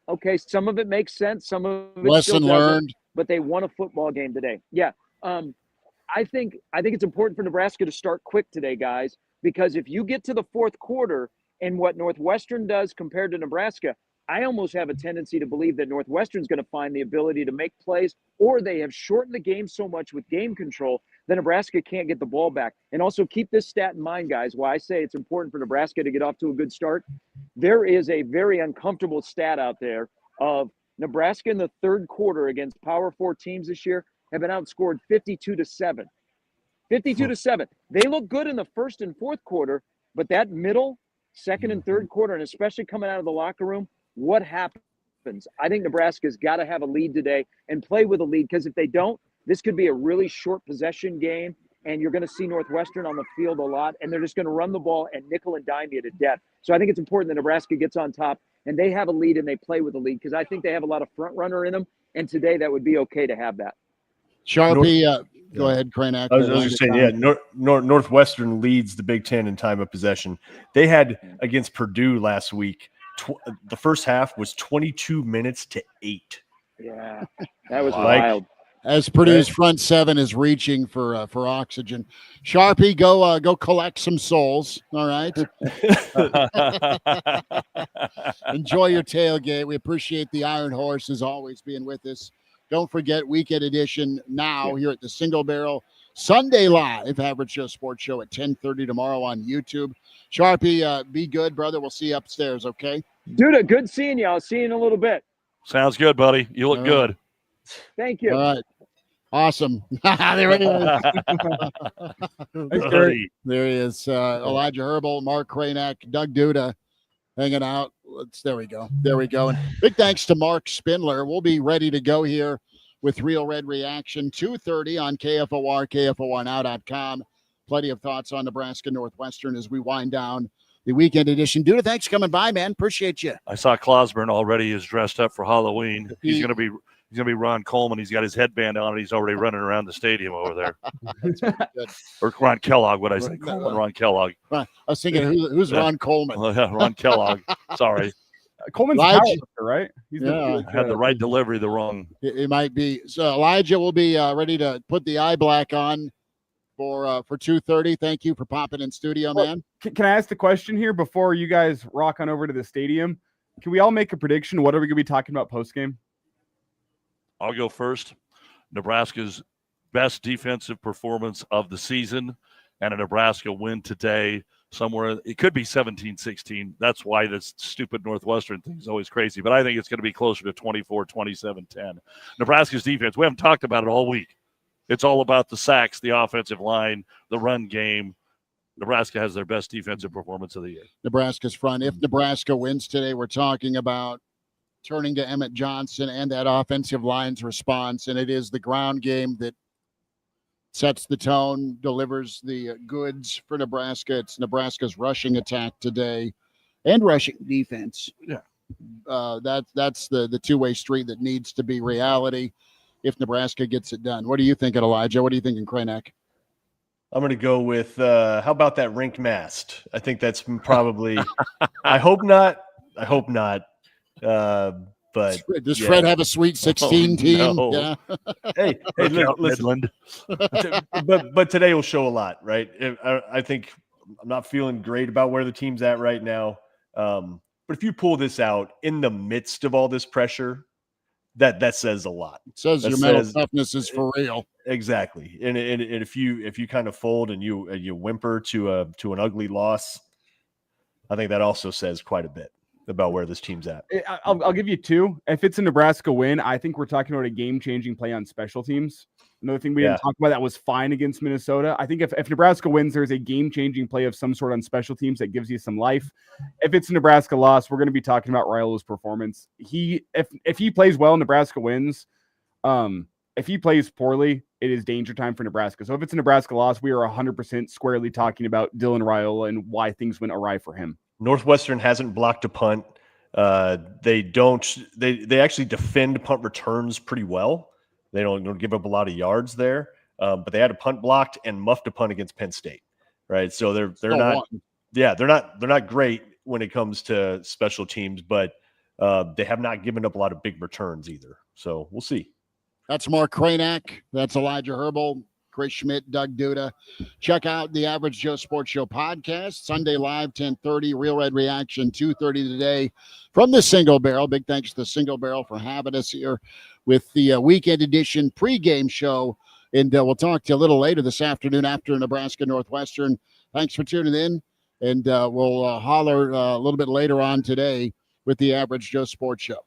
okay, some of it makes sense, some of it lesson still learned, but they won a football game today. Yeah, I think it's important for Nebraska to start quick today, guys. because if you get to the fourth quarter and what Northwestern does compared to Nebraska, I almost have a tendency to believe that Northwestern's going to find the ability to make plays, or they have shortened the game so much with game control that Nebraska can't get the ball back. And also keep this stat in mind, guys, why I say it's important for Nebraska to get off to a good start. There is a very uncomfortable stat out there of Nebraska in the third quarter against Power 4 teams this year have been outscored 52-7. 52-7. They look good in the first and fourth quarter, but that middle, second and third quarter, and especially coming out of the locker room, what happens? I think Nebraska's got to have a lead today and play with a lead, because if they don't, this could be a really short possession game, and you're going to see Northwestern on the field a lot, and they're just going to run the ball and nickel and dime you to death. So I think it's important that Nebraska gets on top and they have a lead and they play with a lead, because I think they have a lot of front runner in them, and today that would be okay to have that. Sharpie, go ahead, Kraynak. I was just saying, yeah, Northwestern leads the Big Ten in time of possession. They had against Purdue last week. The first half was 22 minutes to 8. Yeah, that was wild. As Purdue's front seven is reaching for oxygen. Sharpie, go collect some souls. All right. Enjoy your tailgate. We appreciate the Iron Horse as always being with us. Don't forget Weekend Edition now here at the Single Barrel Sunday Live Average Joe Sports Show at 10:30 tomorrow on YouTube. Sharpie, be good, brother. We'll see you upstairs, okay? Duda, good seeing you. I'll see you in a little bit. Sounds good, buddy. You look good. Thank you. All right. Awesome. There he is. There he is. Elijah Herbel, Mark Kraynak, Doug Duda hanging out. There we go. And big thanks to Marc Spindler. We'll be ready to go here with Real Red Reaction, 2:30 on KFOR, KFORnow.com. Plenty of thoughts on Nebraska Northwestern as we wind down the weekend edition. Duda, thanks for coming by, man. Appreciate you. I saw Clausburn already is dressed up for Halloween. He's going to be Ron Coleman. He's got his headband on, and he's already running around the stadium over there. Or Ron Kellogg, what I say? Ron Kellogg. I was thinking, who's Ron Coleman? Ron Kellogg. Sorry. Coleman's powerlifter, right? I had the right delivery, the wrong. It might be. So Elijah will be ready to put the eye black on for 2:30. Thank you for popping in studio, man. Can I ask the question here before you guys rock on over to the stadium? Can we all make a prediction? What are we going to be talking about post-game? I'll go first. Nebraska's best defensive performance of the season, and a Nebraska win today somewhere. It could be 17-16. That's why this stupid Northwestern thing is always crazy. But I think it's going to be closer to 24, 27, 10. Nebraska's defense, we haven't talked about it all week. It's all about the sacks, the offensive line, the run game. Nebraska has their best defensive performance of the year. Nebraska's front. If Nebraska wins today, we're talking about turning to Emmett Johnson and that offensive line's response, and it is the ground game that sets the tone, delivers the goods for Nebraska. It's Nebraska's rushing attack today and rushing defense. Yeah. That's the two-way street that needs to be reality if Nebraska gets it done. What are you thinking, Elijah? What are you thinking, Kraynak? I'm going to go with, how about that rink mast? I think that's probably, I hope not. But does Fred have a Sweet 16 team? No. Yeah. hey, listen. but today will show a lot, right? I think I'm not feeling great about where the team's at right now. But if you pull this out in the midst of all this pressure, that says a lot. It says your mental toughness is for real. Exactly. And if you kind of fold and you whimper to an ugly loss, I think that also says quite a bit about where this team's at. I'll give you two. If it's a Nebraska win, I think we're talking about a game-changing play on special teams. Another thing we didn't talk about that was fine against Minnesota. I think if Nebraska wins, there's a game-changing play of some sort on special teams that gives you some life. If it's a Nebraska loss, we're going to be talking about Raiolo's performance. If he plays well, Nebraska wins. If he plays poorly, it is danger time for Nebraska. So if it's a Nebraska loss, we are 100% squarely talking about Dylan Raiola and why things went awry for him. Northwestern hasn't blocked a punt. They actually defend punt returns pretty well. They don't give up a lot of yards there. But they had a punt blocked and muffed a punt against Penn State. Right. So they're not great when it comes to special teams, but they have not given up a lot of big returns either. So we'll see. That's Mark Kraynak. That's Elijah Herbel. Chris Schmidt, Doug Duda. Check out the Average Joe Sports Show podcast. Sunday live, 10:30. Real Red Reaction, 2:30 today from the Single Barrel. Big thanks to the Single Barrel for having us here with the weekend edition pregame show. And we'll talk to you a little later this afternoon after Nebraska Northwestern. Thanks for tuning in. And we'll holler a little bit later on today with the Average Joe Sports Show.